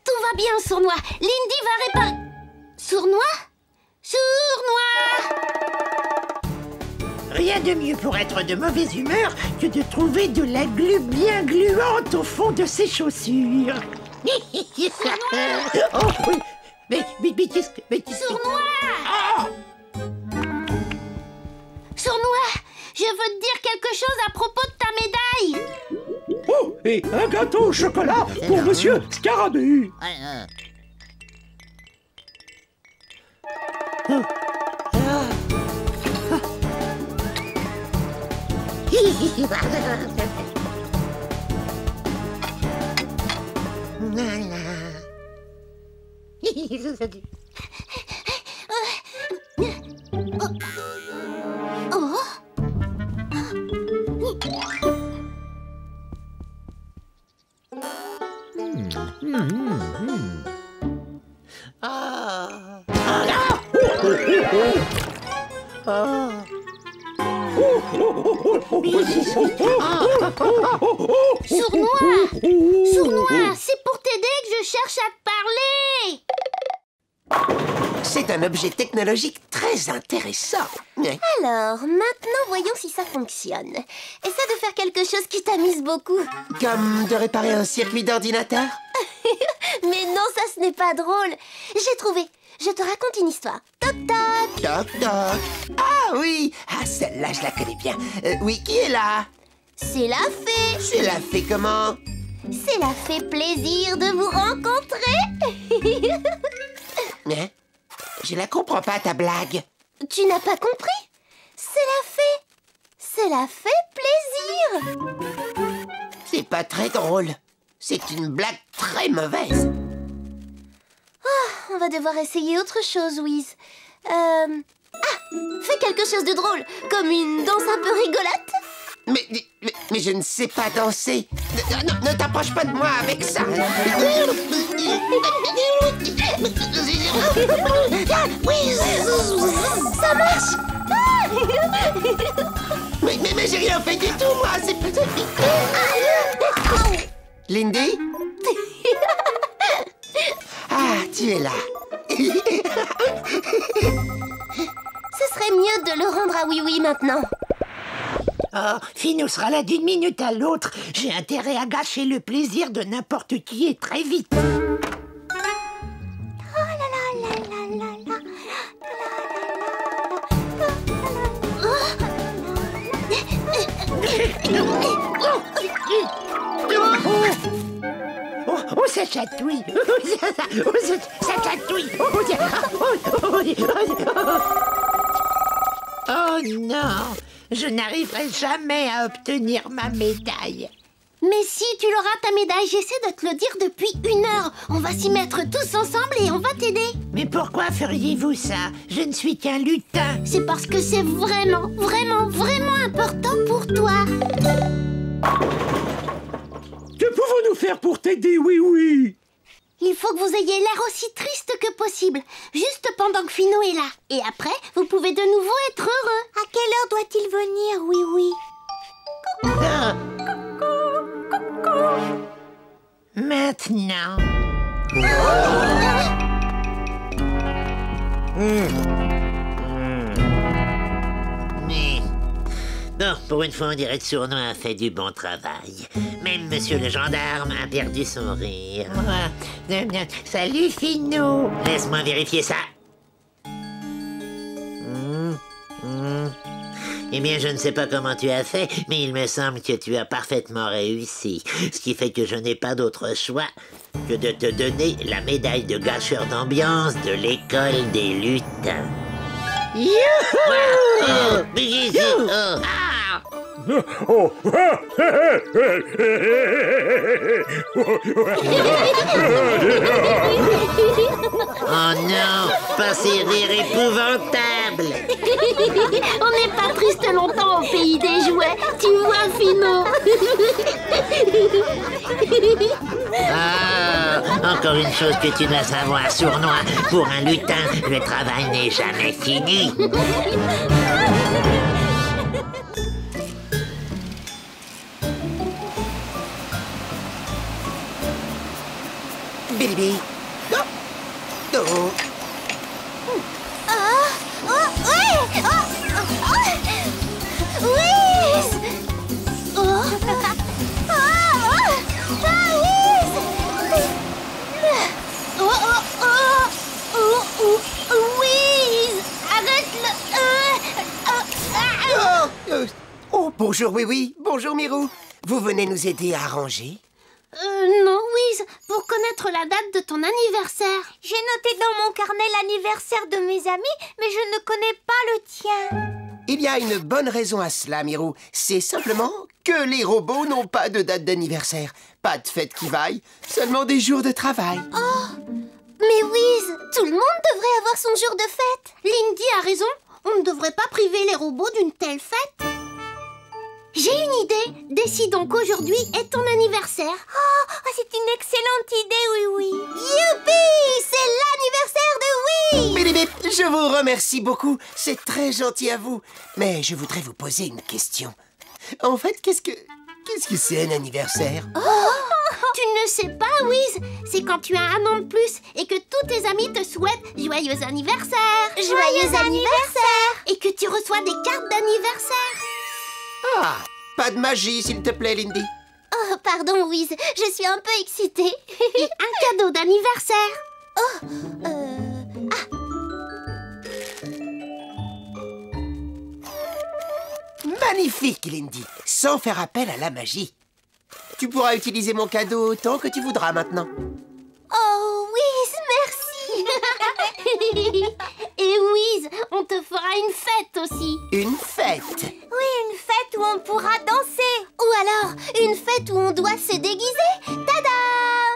Tout va bien, sournois. Lindy va réparer... Sournois? Sournois! Rien de mieux pour être de mauvaise humeur que de trouver de la glu bien gluante au fond de ses chaussures. Oh oui. Sournois! Sournois, je veux te dire quelque chose à propos de ta médaille. Oh, et un gâteau au chocolat pour Monsieur Scarabée. Sournois! Sournois, c'est pour t'aider que je cherche à te parler. C'est un objet technologique très intéressant. Alors, maintenant, voyons si ça fonctionne. Essaie de faire quelque chose qui t'amuse beaucoup. Comme de réparer un circuit d'ordinateur? Mais non, ça, ce n'est pas drôle. J'ai trouvé. Je te raconte une histoire. Toc toc. Toc toc. Ah oui. Ah, celle-là, je la connais bien. Oui, qui est là? C'est la fée. C'est la fée comment? C'est la fée plaisir de vous rencontrer. Hein? Je la comprends pas, ta blague. Tu n'as pas compris? C'est la fée. C'est la fée plaisir. C'est pas très drôle. C'est une blague très mauvaise. On va devoir essayer autre chose, Wiz. Ah, fais quelque chose de drôle, comme une danse un peu rigolote. Mais je ne sais pas danser. Ne t'approche pas de moi avec ça. Ça marche. Mais j'ai rien fait du tout, moi. C'est Lindy? Ah, tu es là. Ce serait mieux de le rendre à Oui-Oui maintenant. Oh, Finou sera là d'une minute à l'autre. J'ai intérêt à gâcher le plaisir de n'importe qui et très vite. Oh, ça chatouille. Ça chatouille. Oh non, je n'arriverai jamais à obtenir ma médaille. Mais si, tu l'auras ta médaille, j'essaie de te le dire depuis 1 heure. On va s'y mettre tous ensemble et on va t'aider. Mais pourquoi feriez-vous ça? Je ne suis qu'un lutin. C'est parce que c'est vraiment, vraiment, vraiment important pour toi. Que pouvons-nous faire pour t'aider, Oui-Oui? Il faut que vous ayez l'air aussi triste que possible, juste pendant que Finou est là. Et après, vous pouvez de nouveau être heureux. À quelle heure doit-il venir, Oui-Oui? Maintenant. Bon, pour une fois, on dirait que Sournois a fait du bon travail. Même monsieur le gendarme a perdu son rire. Salut, Finou. Laisse-moi vérifier ça. Eh bien, je ne sais pas comment tu as fait, mais il me semble que tu as parfaitement réussi. Ce qui fait que je n'ai pas d'autre choix que de te donner la médaille de gâcheur d'ambiance de l'école des lutins. Youhou! Oh. Oh non, pas ces rires épouvantables. On n'est pas triste longtemps au pays des jouets, tu vois, Finou. Ah, encore une chose que tu dois savoir, Sournois. Pour un lutin, le travail n'est jamais fini. Billy. Non. Non. Bonjour, oui, bonjour, Mirou. Vous venez nous aider à ranger? Non, Wiz, pour connaître la date de ton anniversaire. J'ai noté dans mon carnet l'anniversaire de mes amis, mais je ne connais pas le tien. Il y a une bonne raison à cela, Mirou. C'est simplement que les robots n'ont pas de date d'anniversaire. Pas de fête qui vaille, seulement des jours de travail. Oh, mais Wiz, tout le monde devrait avoir son jour de fête. Lindy a raison, on ne devrait pas priver les robots d'une telle fête. J'ai une idée. Décidons qu'aujourd'hui est ton anniversaire. Oh, c'est une excellente idée, oui. Youpi! C'est l'anniversaire de Oui! Bip, bip, bip, je vous remercie beaucoup. C'est très gentil à vous. Mais je voudrais vous poser une question. En fait, qu'est-ce que c'est un anniversaire? Tu ne sais pas, Wiz. C'est quand tu as un an de plus et que tous tes amis te souhaitent joyeux anniversaire. Joyeux anniversaire! Et que tu reçois des cartes d'anniversaire. Ah, pas de magie, s'il te plaît, Lindy. Oh, pardon, Wiz. Je suis un peu excitée. Et un cadeau d'anniversaire. Magnifique, Lindy. Sans faire appel à la magie. Tu pourras utiliser mon cadeau autant que tu voudras maintenant. Oh, Wiz, merci. Et Wiz, on te fera une fête aussi. Une fête? Oui, une fête où on pourra danser. Ou alors, une fête où on doit se déguiser. Tada!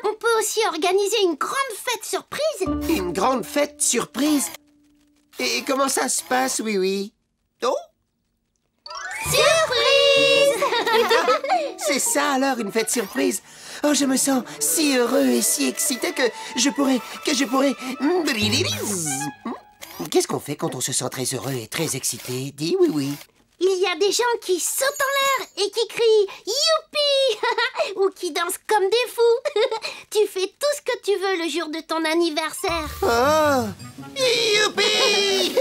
On peut aussi organiser une grande fête surprise. Une grande fête surprise? Et comment ça se passe, oui? Oh? Surprise! C'est ça alors, une fête surprise? Oh, je me sens si heureux et si excité que je pourrais... Qu'est-ce qu'on fait quand on se sent très heureux et très excité? Dis oui. Il y a des gens qui sautent en l'air et qui crient « Youpi !» ou qui dansent comme des fous. Tu fais tout ce que tu veux le jour de ton anniversaire. Oh! Youpi!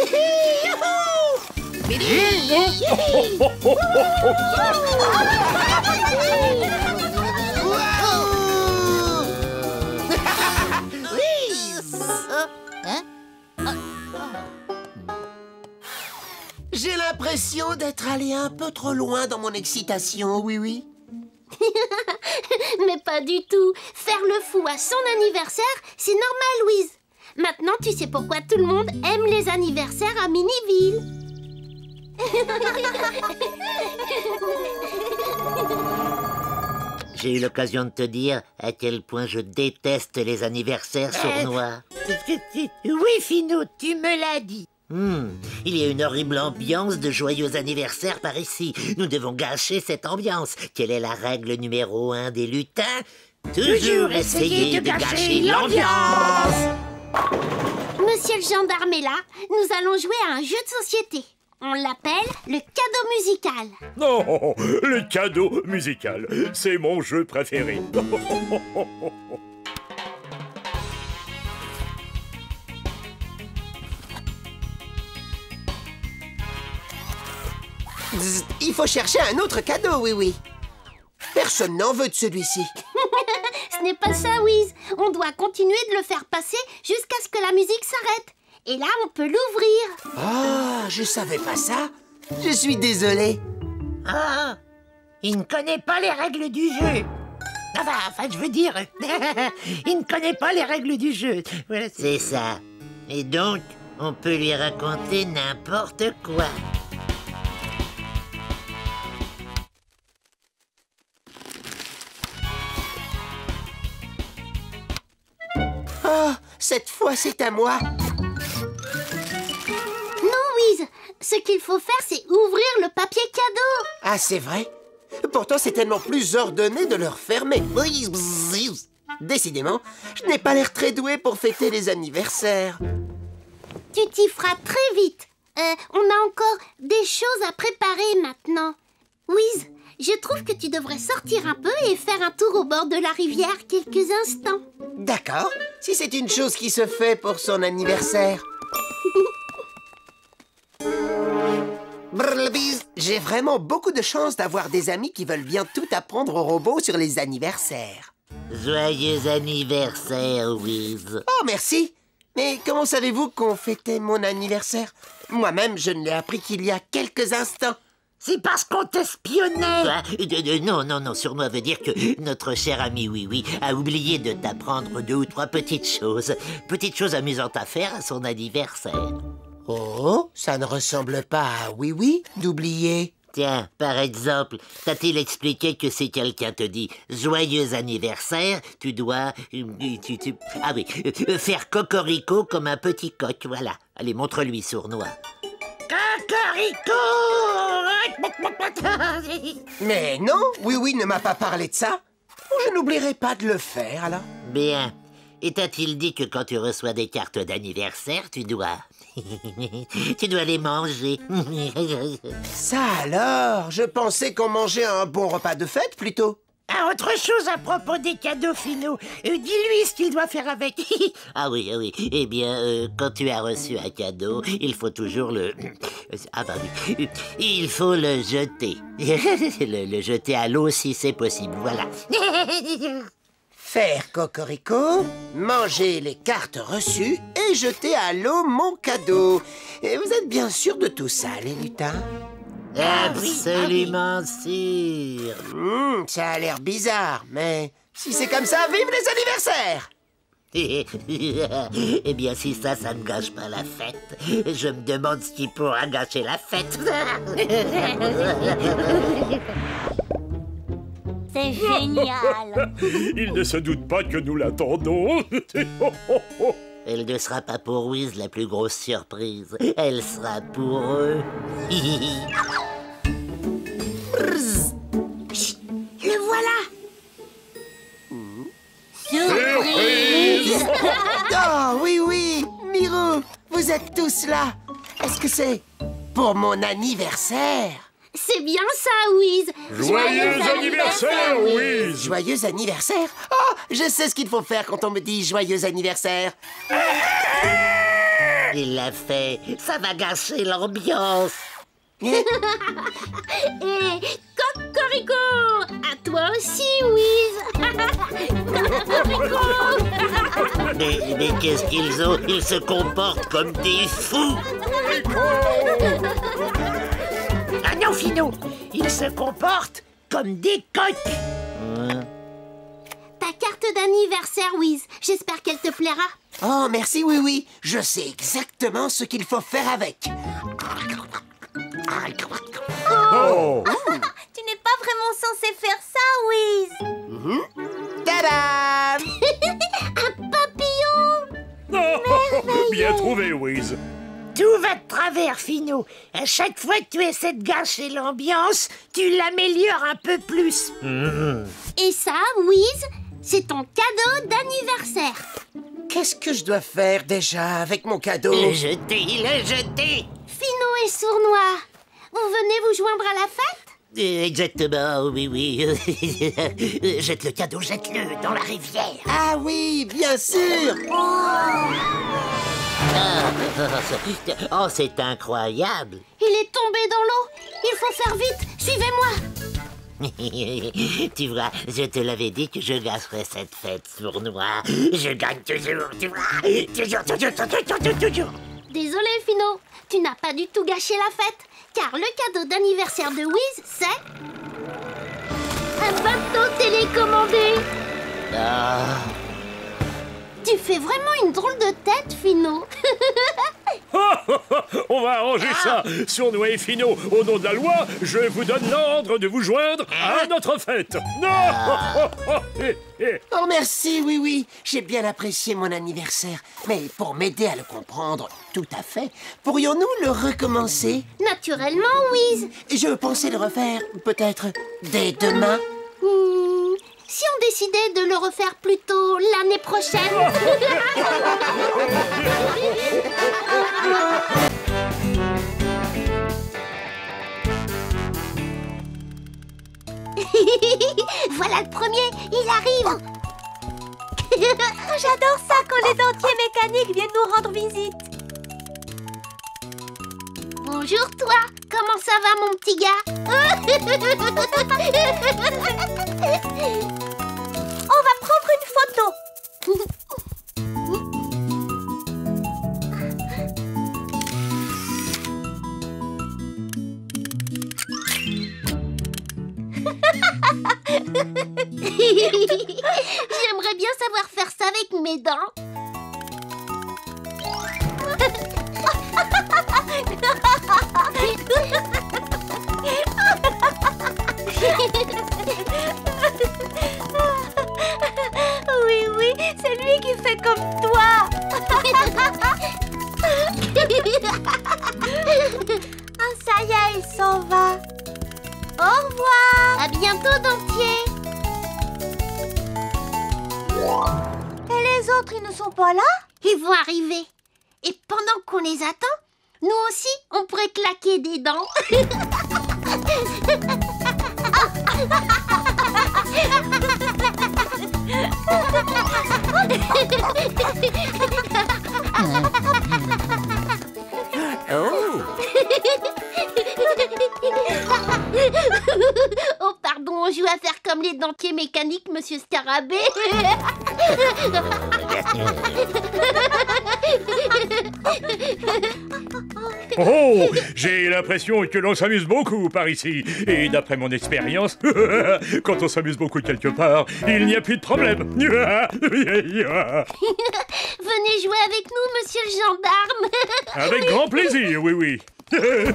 J'ai l'impression d'être allé un peu trop loin dans mon excitation, oui. Mais pas du tout. Faire le fou à son anniversaire, c'est normal, Louise. Maintenant, tu sais pourquoi tout le monde aime les anniversaires à Miniville. J'ai eu l'occasion de te dire à quel point je déteste les anniversaires sournois. Oui, Finot, tu me l'as dit. Il y a une horrible ambiance de joyeux anniversaire par ici. Nous devons gâcher cette ambiance. Quelle est la règle numéro 1 des lutins? Toujours essayer de gâcher l'ambiance. Monsieur le gendarme est là. Nous allons jouer à un jeu de société. On l'appelle le cadeau musical. Non, le cadeau musical, c'est mon jeu préféré. Il faut chercher un autre cadeau, oui. Personne n'en veut de celui-ci. Ce n'est pas ça, Wiz. On doit continuer de le faire passer jusqu'à ce que la musique s'arrête. Et là, on peut l'ouvrir. Ah, je savais pas ça. Je suis désolé. Ah, il ne connaît pas les règles du jeu. Enfin, je veux dire, il ne connaît pas les règles du jeu. Voilà, c'est ça. Et donc, on peut lui raconter n'importe quoi. Oh, cette fois, c'est à moi. Non, Wiz. Ce qu'il faut faire, c'est ouvrir le papier cadeau. Ah, c'est vrai? Pourtant, c'est tellement plus ordonné de le refermer. Décidément, je n'ai pas l'air très doué pour fêter les anniversaires. Tu t'y feras très vite. On a encore des choses à préparer maintenant. Wiz, je trouve que tu devrais sortir un peu et faire un tour au bord de la rivière quelques instants. D'accord, si c'est une chose qui se fait pour son anniversaire. Brrlbiz, j'ai vraiment beaucoup de chance d'avoir des amis qui veulent bien tout apprendre aux robots sur les anniversaires. Joyeux anniversaire, Wiz. Oh, merci. Mais comment savez-vous qu'on fêtait mon anniversaire? Moi-même, je ne l'ai appris qu'il y a quelques instants. C'est parce qu'on t'espionnait. Non, Sournois veut dire que notre cher ami Oui a oublié de t'apprendre 2 ou 3 petites choses. Petites choses amusantes à faire à son anniversaire. Oh, ça ne ressemble pas à Oui d'oublier. Tiens, par exemple, t'a-t-il expliqué que si quelqu'un te dit « Joyeux anniversaire », tu dois... faire cocorico comme un petit coq, voilà. Allez, montre-lui, Sournois. Mais non, Oui ne m'a pas parlé de ça. Je n'oublierai pas de le faire, alors. Bien. Et t'a-t-il dit que quand tu reçois des cartes d'anniversaire, tu dois... tu dois les manger. Ça alors, je pensais qu'on mangeait un bon repas de fête, plutôt. Ah, autre chose à propos des cadeaux finaux. Dis-lui ce qu'il doit faire avec. Ah oui. Eh bien, quand tu as reçu un cadeau, il faut toujours le... Il faut le jeter. le jeter à l'eau si c'est possible, voilà. Faire cocorico, manger les cartes reçues et jeter à l'eau mon cadeau. Et vous êtes bien sûr de tout ça, les lutins? Absolument sûr. Ça a l'air bizarre, mais si c'est comme ça, vive les anniversaires! Eh bien, si ça ne gâche pas la fête, je me demande ce qui pourra gâcher la fête. C'est génial. Il ne se doute pas que nous l'attendons. Elle ne sera pas pour Wiz la plus grosse surprise. Elle sera pour eux. Chut, le voilà. Surprise! Oh, oui, Miro, vous êtes tous là. Est-ce que c'est pour mon anniversaire? C'est bien ça, Wiz. Joyeux anniversaire, Wiz! Joyeux anniversaire? Oh, je sais ce qu'il faut faire quand on me dit joyeux anniversaire. Il l'a fait. Ça va gâcher l'ambiance. Et cocorico, à toi aussi, Wiz. Cocorico. Mais qu'est-ce qu'ils ont? Ils se comportent comme des fous. Ah non, Finot, ils se comportent comme des coqs. Ta carte d'anniversaire, Wiz. J'espère qu'elle te plaira. Oh, merci, oui. Je sais exactement ce qu'il faut faire avec. Oh! Tu n'es pas vraiment censé faire ça, Wiz. Tadam! Un papillon. Bien trouvé, Wiz. Tout va de travers, Finot. À chaque fois que tu essaies de gâcher l'ambiance, tu l'améliores un peu plus. Et ça, Wiz, c'est ton cadeau d'anniversaire. Qu'est-ce que je dois faire déjà avec mon cadeau? Le jeter. Finot et Sournois, vous venez vous joindre à la fête? Exactement, oui. Jette le cadeau, jette-le dans la rivière. Ah oui, bien sûr! Oh, c'est incroyable. Il est tombé dans l'eau. Il faut faire vite. Suivez-moi. Tu vois, je te l'avais dit que je gâcherais cette fête, Sournois. Je gagne toujours, tu vois. Toujours. Désolé, Finot. Tu n'as pas du tout gâché la fête. Car le cadeau d'anniversaire de Wiz, c'est... un bateau télécommandé. Ah. Tu fais vraiment une drôle de tête, Finot. On va arranger ça. Sournois et Finot, au nom de la loi, je vous donne l'ordre de vous joindre à notre fête. Non! Oh, merci, oui. J'ai bien apprécié mon anniversaire. Mais pour m'aider à le comprendre tout à fait, pourrions-nous le recommencer? Naturellement, Wiz. Je pensais le refaire, peut-être, dès demain. Si on décidait de le refaire plus tôt l'année prochaine. Voilà le premier, il arrive. J'adore ça quand les dentiers mécaniques viennent nous rendre visite. Bonjour toi, comment ça va mon petit gars? On va prendre une photo. J'aimerais bien savoir faire ça avec mes dents. Oui, oui, c'est lui qui fait comme toi. Ah, ça y est, il s'en va. Au revoir. À bientôt, dentier. Et les autres, ils ne sont pas là? Ils vont arriver. Et pendant qu'on les attend, nous aussi, on pourrait claquer des dents. Oh, pardon, on joue à faire comme les dentiers mécaniques, monsieur Scarabée. Oh, j'ai l'impression que l'on s'amuse beaucoup par ici. Et d'après mon expérience, quand on s'amuse beaucoup quelque part, il n'y a plus de problème. Venez jouer avec nous, monsieur le gendarme. Avec grand plaisir, oui, oui. Monsieur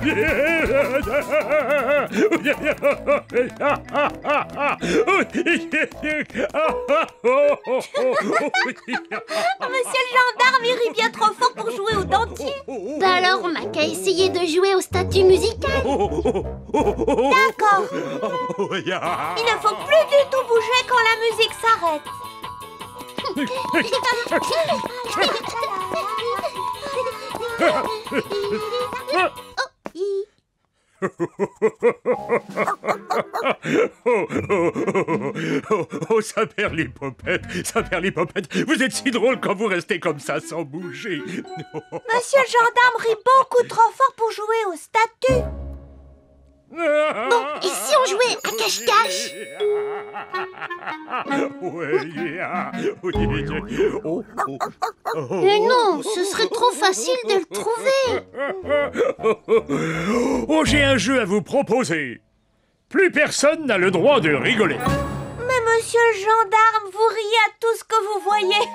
le gendarme, il rit bien trop fort pour jouer au dentier. Bah alors, on n'a qu'à essayer de jouer au statut musical. D'accord. Il ne faut plus du tout bouger quand la musique s'arrête. Oh, ça perd les popettes, ça perd les popettes. Vous êtes si drôle quand vous restez comme ça sans bouger. Monsieur le gendarme rit beaucoup trop fort pour jouer au statut. Bon, et si on jouait à cache-cache? Mais non, ce serait trop facile de le trouver. Oh, j'ai un jeu à vous proposer. Plus personne n'a le droit de rigoler. Mais monsieur le gendarme, vous riez à tout ce que vous voyez.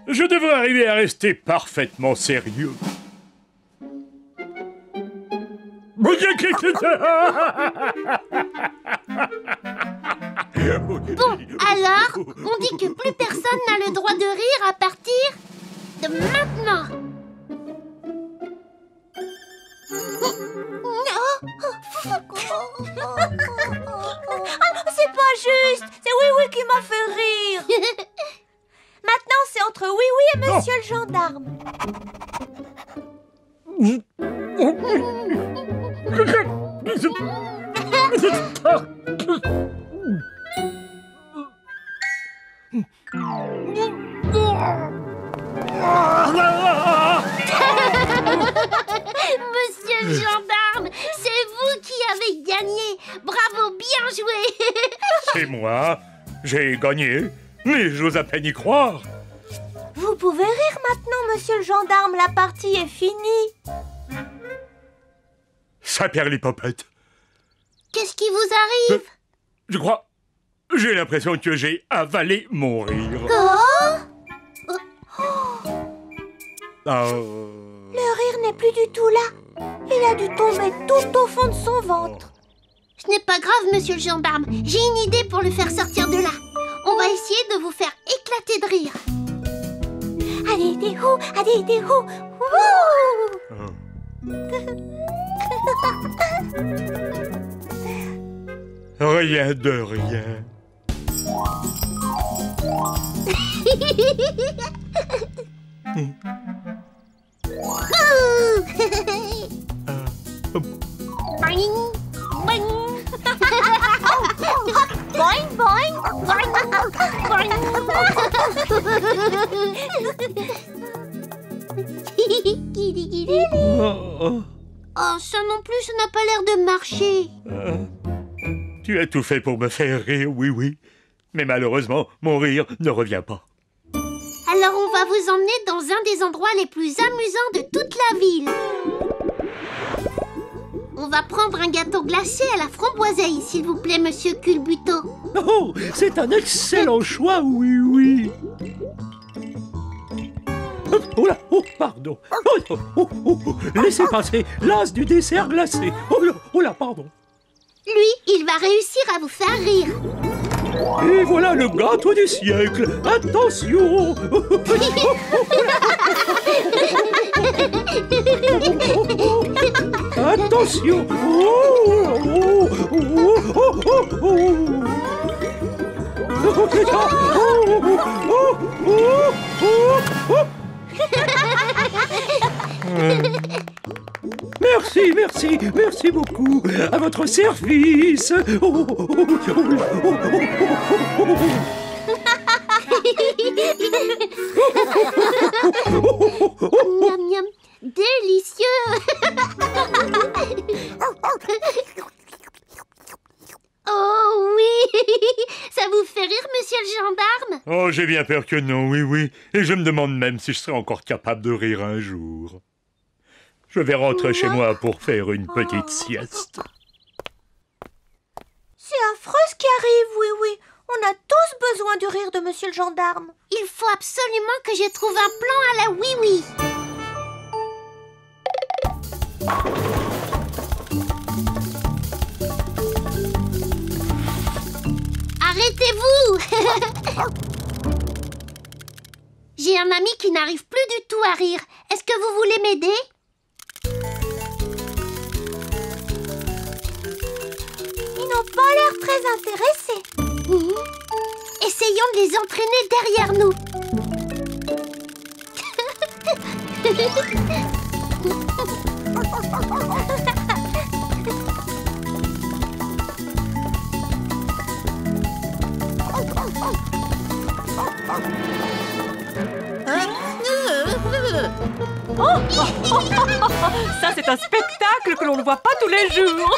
Je devrais arriver à rester parfaitement sérieux. Bon, alors, on dit que plus personne n'a le droit de rire à partir de maintenant. C'est pas juste. C'est Oui Oui qui m'a fait rire. Maintenant, c'est entre Oui Oui et monsieur le gendarme. Monsieur le gendarme, c'est vous qui avez gagné. Bravo, bien joué. C'est moi, j'ai gagné, mais j'ose à peine y croire. Vous pouvez rire maintenant, monsieur le gendarme. La partie est finie. Ça perd les popettes. Qu'est-ce qui vous arrive? Je crois... J'ai l'impression que j'ai avalé mon rire. Le rire n'est plus du tout là. Il a dû tomber tout au fond de son ventre. Ce n'est pas grave, monsieur le gendarme. J'ai une idée pour le faire sortir de là. On va essayer de vous faire éclater de rire. Allez, des hou, allez, des hou. Rien de rien. Boing, boing. Boing, boing. Boing, boing. Oh, ça non plus, ça n'a pas l'air de marcher. Tu as tout fait pour me faire rire, oui, oui. Mais malheureusement, mon rire ne revient pas. Alors on va vous emmener dans un des endroits les plus amusants de toute la ville. On va prendre un gâteau glacé à la framboiseille, s'il vous plaît, monsieur Culbuto. Oh, c'est un excellent choix, oui, oui. Oh là, oh, pardon. Laissez passer l'as du dessert glacé. Oh là, pardon. Lui, il va réussir à vous faire rire. Et voilà le gâteau du siècle. Attention. Attention. Merci beaucoup. À votre service. Miam miam, délicieux. Oh oui. Ça vous fait rire, monsieur le gendarme? Oh, j'ai bien peur que non, oui, oui. Et je me demande même si je serai encore capable de rire un jour. Je vais rentrer chez moi pour faire une petite sieste. C'est affreux ce qui arrive, oui, oui. On a tous besoin du rire de monsieur le gendarme. Il faut absolument que je trouve un plan à la oui-oui. Arrêtez-vous. J'ai un ami qui n'arrive plus du tout à rire. Est-ce que vous voulez m'aider? Ils n'ont pas l'air très intéressés. Essayons de les entraîner derrière nous. Ça, c'est un spectacle que l'on ne voit pas tous les jours.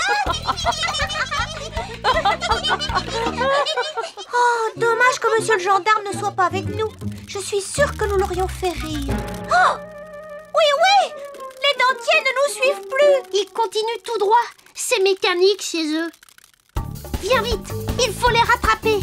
Oh, dommage que monsieur le gendarme ne soit pas avec nous. Je suis sûre que nous l'aurions fait rire. Oh, oui, oui, les dentiers ne nous suivent plus. Ils continuent tout droit. C'est mécanique chez eux. Viens vite, il faut les rattraper.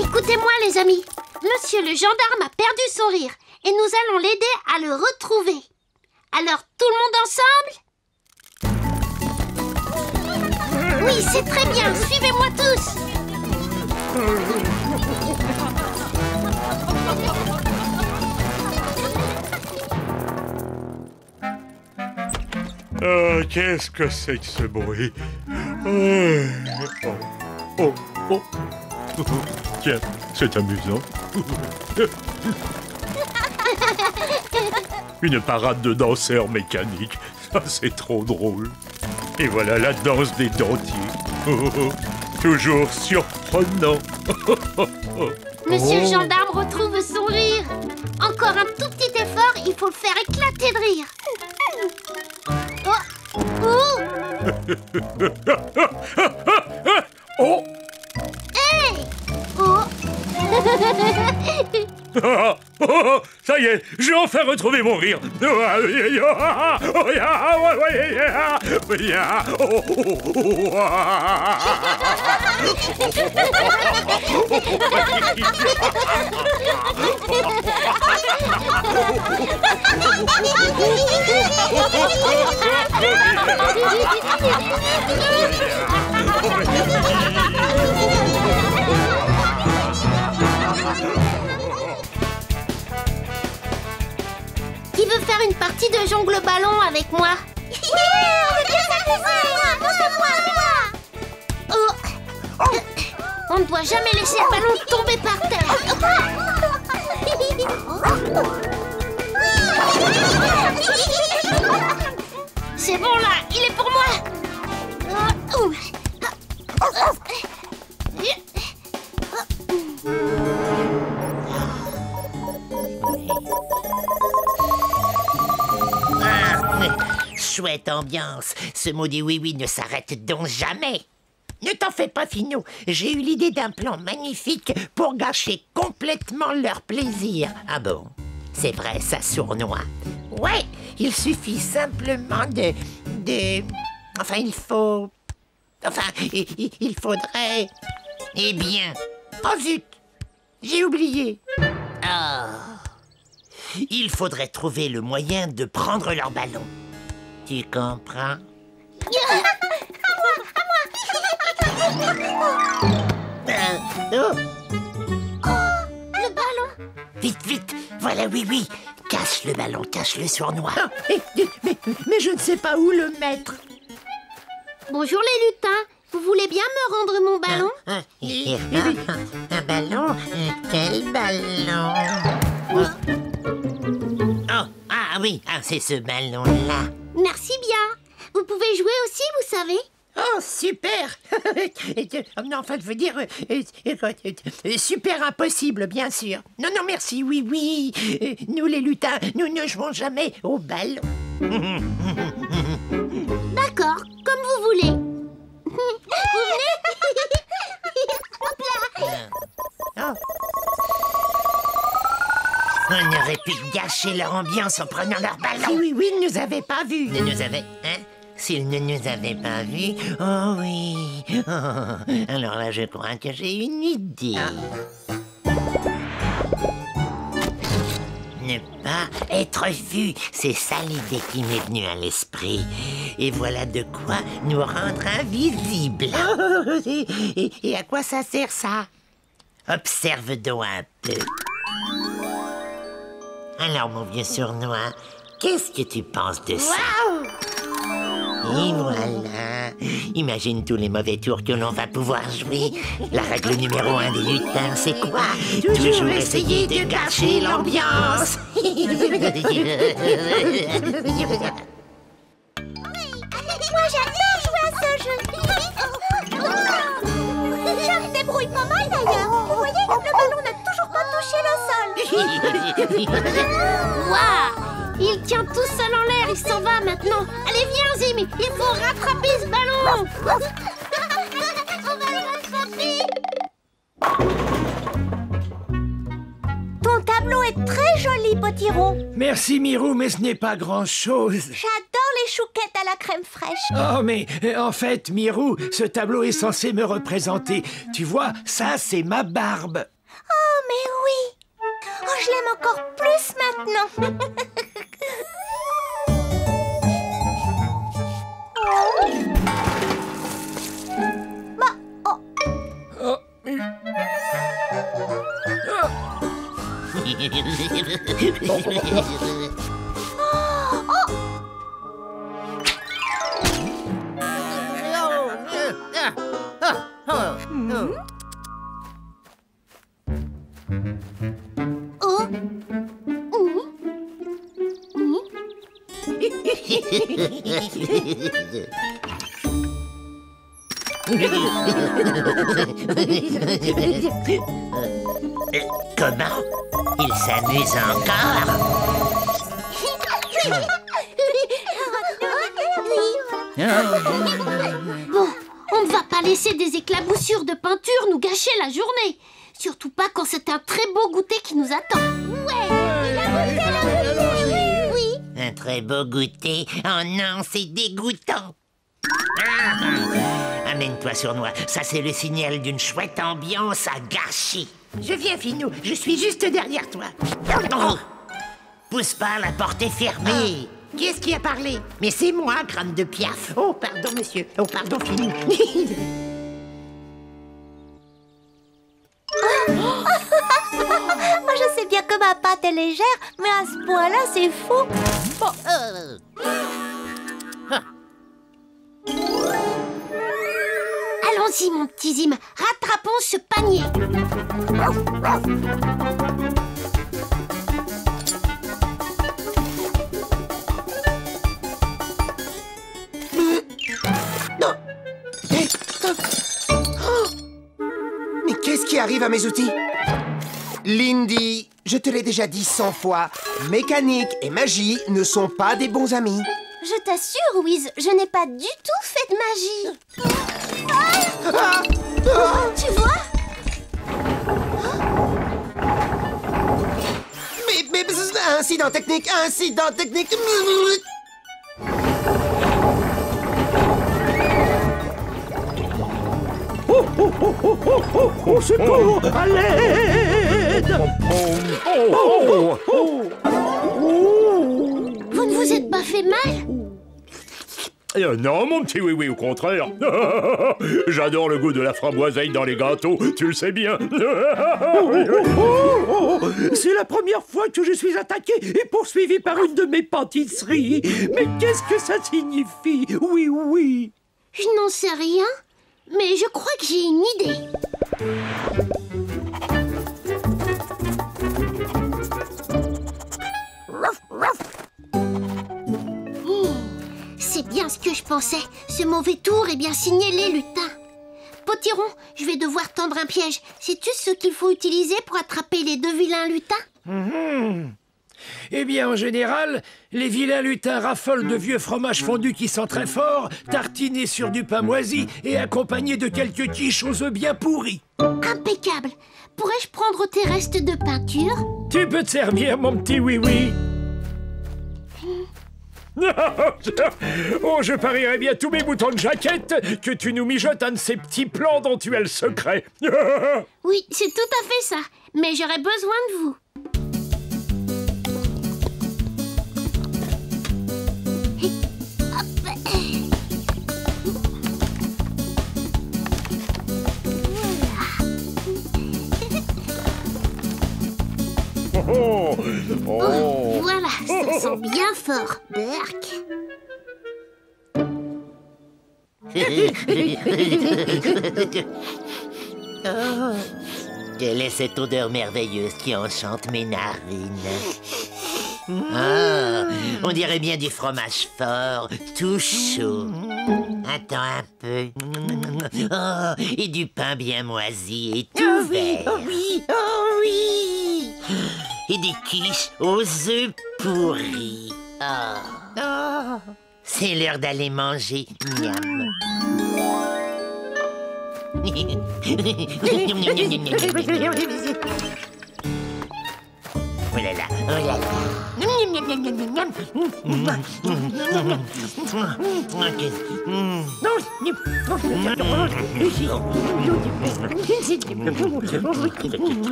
Écoutez-moi les amis, monsieur le gendarme a perdu son rire et nous allons l'aider à le retrouver. Alors tout le monde ensemble? Oui, c'est très bien, suivez-moi tous. Qu'est-ce que c'est que ce bruit? Oh. Tiens, c'est amusant. Une parade de danseurs mécaniques. Ça, c'est trop drôle. Et voilà la danse des dentiers. Toujours surprenant. Monsieur le gendarme retrouve son rire. Encore un tout petit effort, il faut le faire éclater de rire. Oh! Hey! Oh! Ça y est, j'ai enfin retrouvé mon rire. Qui veut faire une partie de jongle ballon avec moi? On ne doit jamais laisser le ballon tomber par terre. C'est bon là, il est pour moi. chouette ambiance. Ce maudit oui-oui ne s'arrête donc jamais. Ne t'en fais pas, Finot. J'ai eu l'idée d'un plan magnifique pour gâcher complètement leur plaisir. Ah bon? C'est vrai, ça sournoie. Ouais, il suffit simplement Enfin, il faut... Enfin, il faudrait... Eh bien... Oh zut! J'ai oublié. Ah... Il faudrait trouver le moyen de prendre leur ballon. Tu comprends? Le ballon. Vite, vite! Voilà, oui. Cache le ballon, cache le sournois. Mais je ne sais pas où le mettre. Bonjour les lutins. Vous voulez bien me rendre mon ballon? Un ballon? Quel ballon? Oh, ah oui, c'est ce ballon-là. Merci bien. Vous pouvez jouer aussi, vous savez. Oh, super. Non, enfin, je veux dire... super impossible, bien sûr. Non, merci, oui. Nous, les lutins, nous ne jouons jamais au ballon. D'accord, comme vous voulez. Vous venez? Hop là. On aurait pu gâcher leur ambiance en prenant leur ballon. Oui, ils ne nous avaient pas vus. Ils ne nous avaient... Hein? S'ils ne nous avaient pas vus... Oh oui... Oh, alors là, je crois que j'ai une idée. Ne pas être vu, c'est ça l'idée qui m'est venue à l'esprit. Et voilà de quoi nous rendre invisibles. Et à quoi ça sert, ça? Observe donc un peu. Alors, mon vieux sournois, qu'est-ce que tu penses de ça? Et voilà. Imagine tous les mauvais tours que l'on va pouvoir jouer. La règle numéro 1 des lutins, c'est quoi? Toujours essayer de gâcher l'ambiance. Moi, j'adore jouer à ce jeu. Je me débrouille pas mal, d'ailleurs. Vous voyez, le ballon n'a toujours pas touché le sol. Waouh! Il tient tout seul en l'air, il s'en va maintenant. Allez, viens, Zim, il faut rattraper ce ballon. On va le rattraper. Ton tableau est très joli, Potiron. Merci, Mirou, mais ce n'est pas grand-chose. J'adore les chouquettes à la crème fraîche. Oh, mais en fait, Mirou, ce tableau est censé me représenter. Tu vois, ça, c'est ma barbe. Oh, mais oui. Oh, je l'aime encore plus maintenant. Bah, oh. Oh. Comment? Il s'amuse encore? Bon, on ne va pas laisser des éclaboussures de peinture nous gâcher la journée. Surtout pas quand c'est un très beau goûter qui nous attend. Oui. Un très beau goûter? Oh non, c'est dégoûtant. Amène-toi, sournois. Ça, c'est le signal d'une chouette ambiance à gâcher. Je viens, Finot. Je suis juste derrière toi. Oh. Pousse pas, la porte est fermée. Qui est-ce qui a parlé? Mais c'est moi, crâne de piaf. Oh, pardon, monsieur. Oh, pardon, Finot. Moi, je sais bien que ma pâte est légère, mais à ce point-là, c'est fou. Bon, Allons-y, mon petit Zim. Rattrapons ce panier. Mais qu'est-ce qui arrive à mes outils? Lindy, je te l'ai déjà dit 100 fois, mécanique et magie ne sont pas des bons amis. Je t'assure, Wiz, je n'ai pas du tout fait de magie. Tu vois? Mais incident technique, incident technique. Au secours! À l'aide! Vous ne vous êtes pas fait mal? Non, mon petit oui-oui, au contraire. J'adore le goût de la framboiseille dans les gâteaux, tu le sais bien. C'est la première fois que je suis attaqué et poursuivi par une de mes pâtisseries. Mais qu'est-ce que ça signifie? Oui, oui. Je n'en sais rien, mais je crois que j'ai une idée. C'est bien ce que je pensais. Ce mauvais tour est bien signé les lutins. Potiron, je vais devoir tendre un piège. Sais-tu ce qu'il faut utiliser pour attraper les deux vilains lutins? Eh bien, en général, les vilains lutins raffolent de vieux fromages fondus qui sentent très fort, tartinés sur du pain moisi et accompagnés de quelques quiches aux œufs bien pourris. Impeccable. Pourrais-je prendre tes restes de peinture? Tu peux te servir, mon petit oui-oui. Oh, je parierais bien tous mes boutons de jaquette que tu nous mijotes un de ces petits plans dont tu as le secret. Oui, c'est tout à fait ça. Mais j'aurais besoin de vous. Voilà, ça sent bien fort, Berk. Quelle est cette odeur merveilleuse qui enchante mes narines? Ah, on dirait bien du fromage fort, tout chaud. Attends un peu. Oh, et du pain bien moisi et tout vert. Oh oui, oh oui. Et des quiches aux œufs pourris. Oh. C'est l'heure d'aller manger. Miam. Oh là là, oh là là.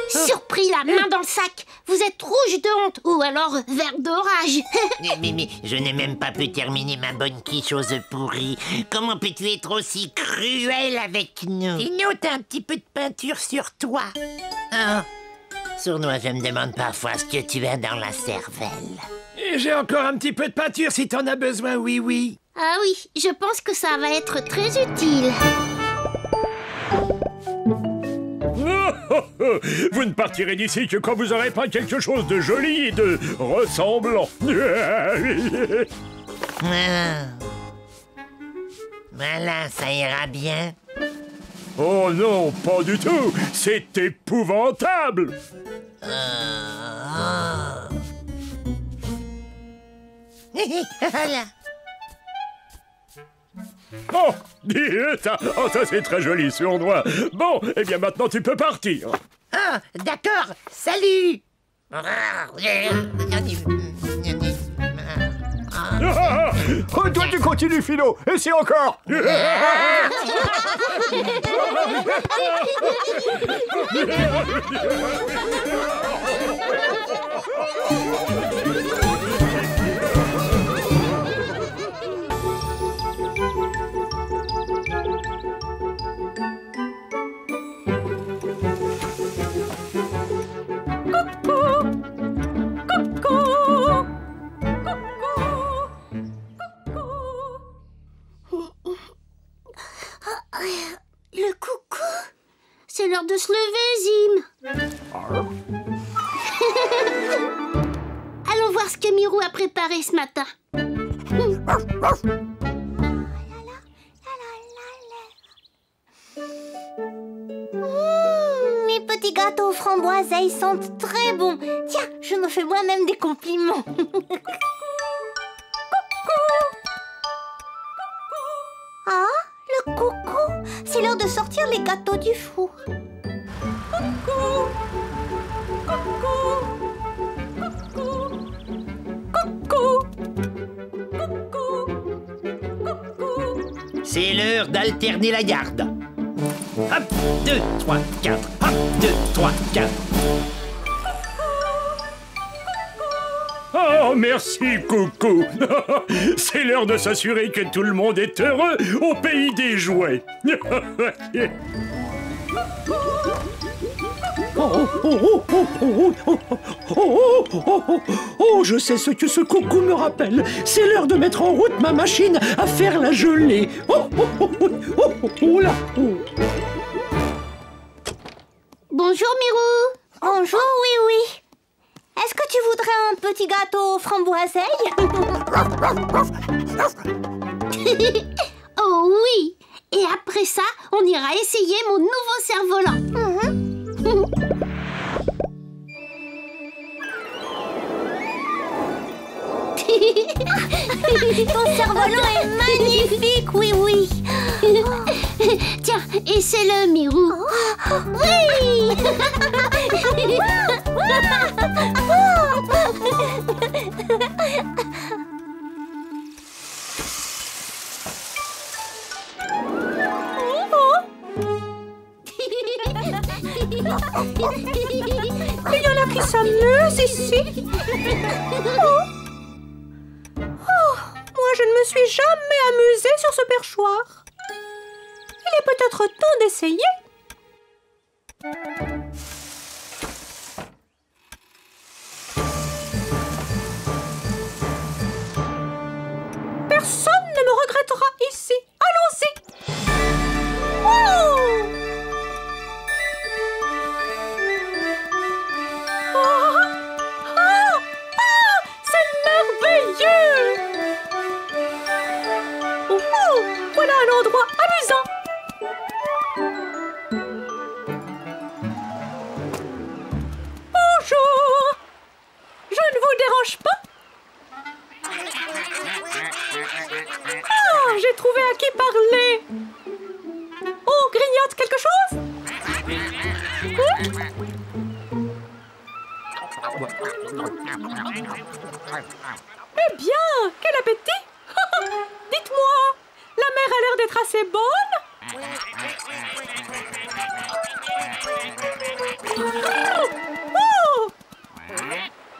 Surpris, la main dans le sac. Vous êtes rouge de honte, ou alors vert d'orage. Mais je n'ai même pas pu terminer ma bonne quiche aux œufs pourris. Comment peux-tu être aussi cruel avec nous? Sinon, t'as un petit peu de peinture sur toi. Oh. Sournois, je me demande parfois ce que tu as dans la cervelle. Et j'ai encore un petit peu de peinture si t'en as besoin, oui, oui. Ah oui, je pense que ça va être très utile. Vous ne partirez d'ici que quand vous aurez peint quelque chose de joli et de ressemblant. Voilà, ça ira bien. Oh non, pas du tout. C'est épouvantable. Voilà. Oh, ça c'est très joli, Sournois. Bon, eh bien maintenant tu peux partir. Ah, d'accord. Salut. Oh, toi tu continues, Philo. Et si encore. Le coucou. C'est l'heure de se lever, Zim. Allons voir ce que Mirou a préparé ce matin. Mes petits gâteaux aux framboises sentent très bon. Tiens, je me fais moi-même des compliments. Ah, le coucou. C'est l'heure de sortir les gâteaux du four. Coucou. Coucou. Coucou. Coucou. Coucou. C'est l'heure d'alterner la garde. Hop, 2, 3, 4. Hop, 2, 3, 4. Oh, merci, coucou. C'est l'heure de s'assurer que tout le monde est heureux au pays des jouets. Oh, je sais ce que ce coucou me rappelle. C'est l'heure de mettre en route ma machine à faire la gelée. Là. Bonjour, Mirou. Bonjour, oui. Est-ce que tu voudrais un petit gâteau aux framboiseilles? Oh oui. Et après ça, on ira essayer mon nouveau cerf-volant. Ton cerf-volant est magnifique, oui. Tiens, essaie-le, Mirou. Oui. Il y en a qui s'amusent ici. Moi, je ne me suis jamais amusée sur ce perchoir. Il est peut-être temps d'essayer. Personne ne me regrettera ici. Allons-y. C'est merveilleux. Voilà un endroit amusant. Bonjour. Je ne vous dérange pas? Ah, j'ai trouvé à qui parler. On grignote quelque chose? Eh bien, quel appétit! Dites-moi, la mer a l'air d'être assez bonne? Oh!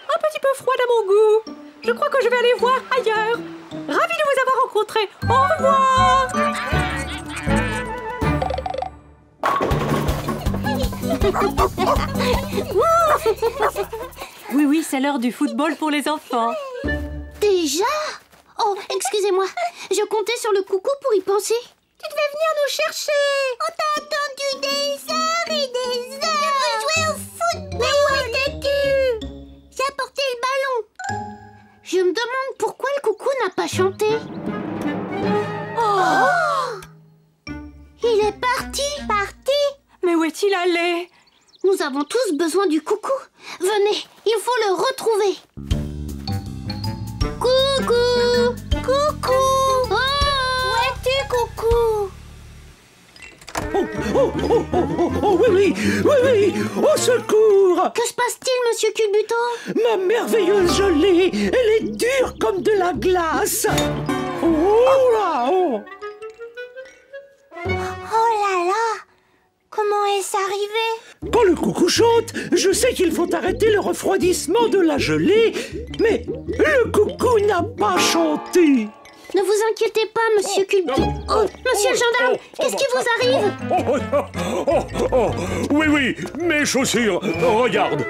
Un petit peu froide à mon goût. Je crois que je vais aller voir ailleurs. Ravi de vous avoir rencontré. Au revoir! Oui, c'est l'heure du football pour les enfants. Déjà? Oh, excusez-moi. Je comptais sur le coucou pour y penser. Tu devais venir nous chercher. On t'a attendu des heures et des heures pour jouer au foot. Mais où étais-tu? J'ai apporté le ballon. Je me demande pourquoi le coucou n'a pas chanté. Oh! Il est parti. Mais où est-il allé? Nous avons tous besoin du coucou. Venez, il faut le retrouver. Coucou! Coucou. Oh! Où es-tu, coucou? Oui, au secours! Que se passe-t-il, monsieur Culbuto? Ma merveilleuse gelée, elle est dure comme de la glace. Oh là! Oh là là. Comment est-ce arrivé? Quand le coucou chante, je sais qu'il faut arrêter le refroidissement de la gelée, mais le coucou n'a pas chanté. Ne vous inquiétez pas, monsieur Culbuto. Oh, monsieur le gendarme, qu'est-ce qui vous arrive? Oui, mes chaussures, regarde.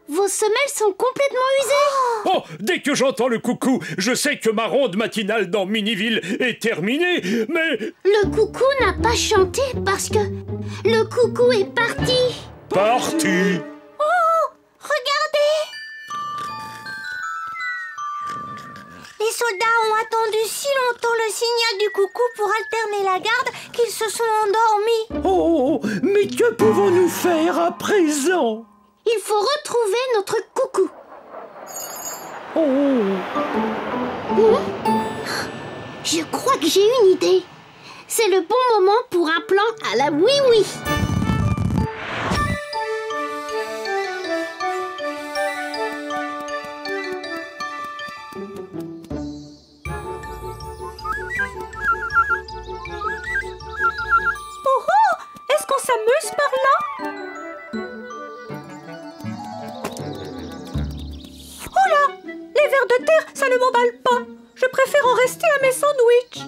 Vos semelles sont complètement usées. Oh, dès que j'entends le coucou, je sais que ma ronde matinale dans Miniville est terminée, mais... Le coucou n'a pas chanté parce que le coucou est parti. Parti. Oh, regardez. Les soldats ont attendu si longtemps le signal du coucou pour alterner la garde qu'ils se sont endormis. Oh, mais que pouvons-nous faire à présent? Il faut retrouver notre coucou. Je crois que j'ai une idée. C'est le bon moment pour un plan à la oui-oui. Est-ce qu'on s'amuse par là? Oh là! Les vers de terre, ça ne m'emballe pas. Je préfère en rester à mes sandwichs.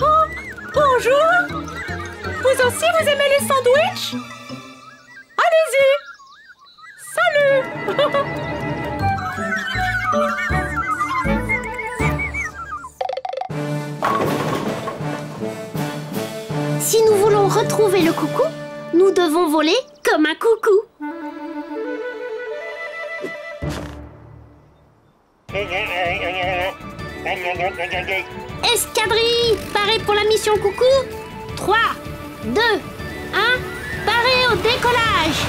Oh, bonjour! Vous aussi, vous aimez les sandwichs? Allez-y! Salut! Si nous voulons retrouver le coucou, nous devons voler comme un coucou. Escadrille, parée pour la mission coucou. 3, 2, 1, parée au décollage.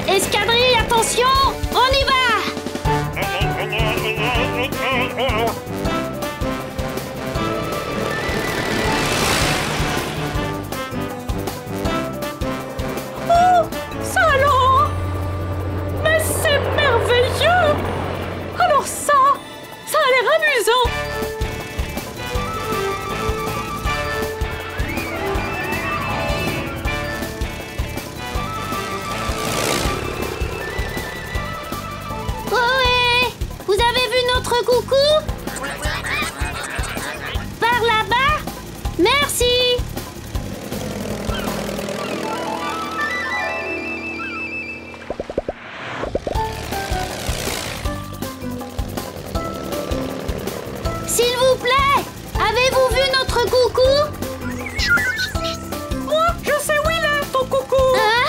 Escadrille, attention, on y va! Oh, ça alors! Mais c'est merveilleux! Alors ça a l'air amusant! Ohé! Vous avez vu notre coucou? Par là-bas? Merci! S'il vous plaît, avez-vous vu notre coucou? Moi, je sais où il est, ton coucou! Hein?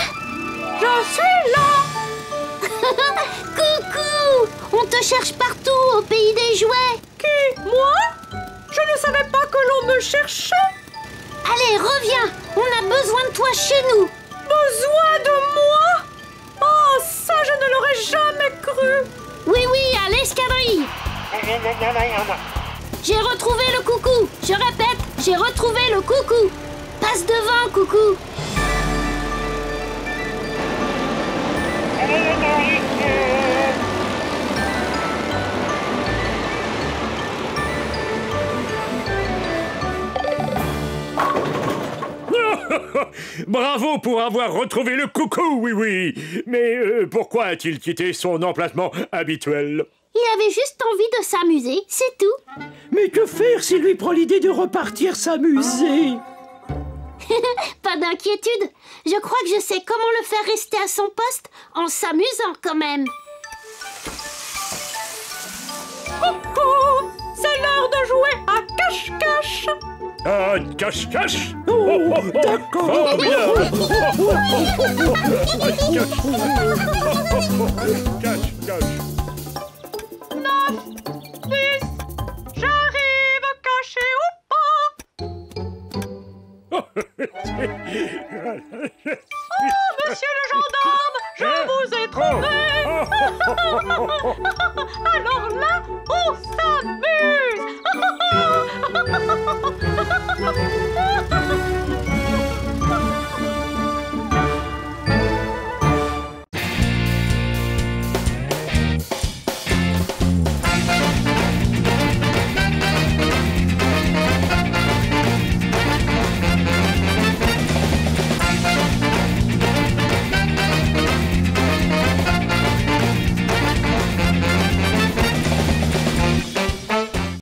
Je suis là! Coucou! On te cherche partout au pays des jouets. Qui? Moi? Je ne savais pas que l'on me cherchait! Allez, reviens! On a besoin de toi chez nous. Besoin de moi? Oh, ça, je ne l'aurais jamais cru! Oui, à l'escadrille. J'ai retrouvé le coucou. Je répète, j'ai retrouvé le coucou. Passe devant, coucou. Bravo pour avoir retrouvé le coucou, oui. Mais pourquoi a-t-il quitté son emplacement habituel? Il avait juste envie de s'amuser, c'est tout. Mais que faire s'il lui prend l'idée de repartir s'amuser? Pas d'inquiétude. Je crois que je sais comment le faire rester à son poste en s'amusant quand même. Coucou! C'est l'heure de jouer à cache-cache! Ah, cache-cache? Oh, d'accord. Formidable. Cache-cache. 9, 10, j'arrive caché ou pas? Oh, monsieur le gendarme, je vous ai trouvé!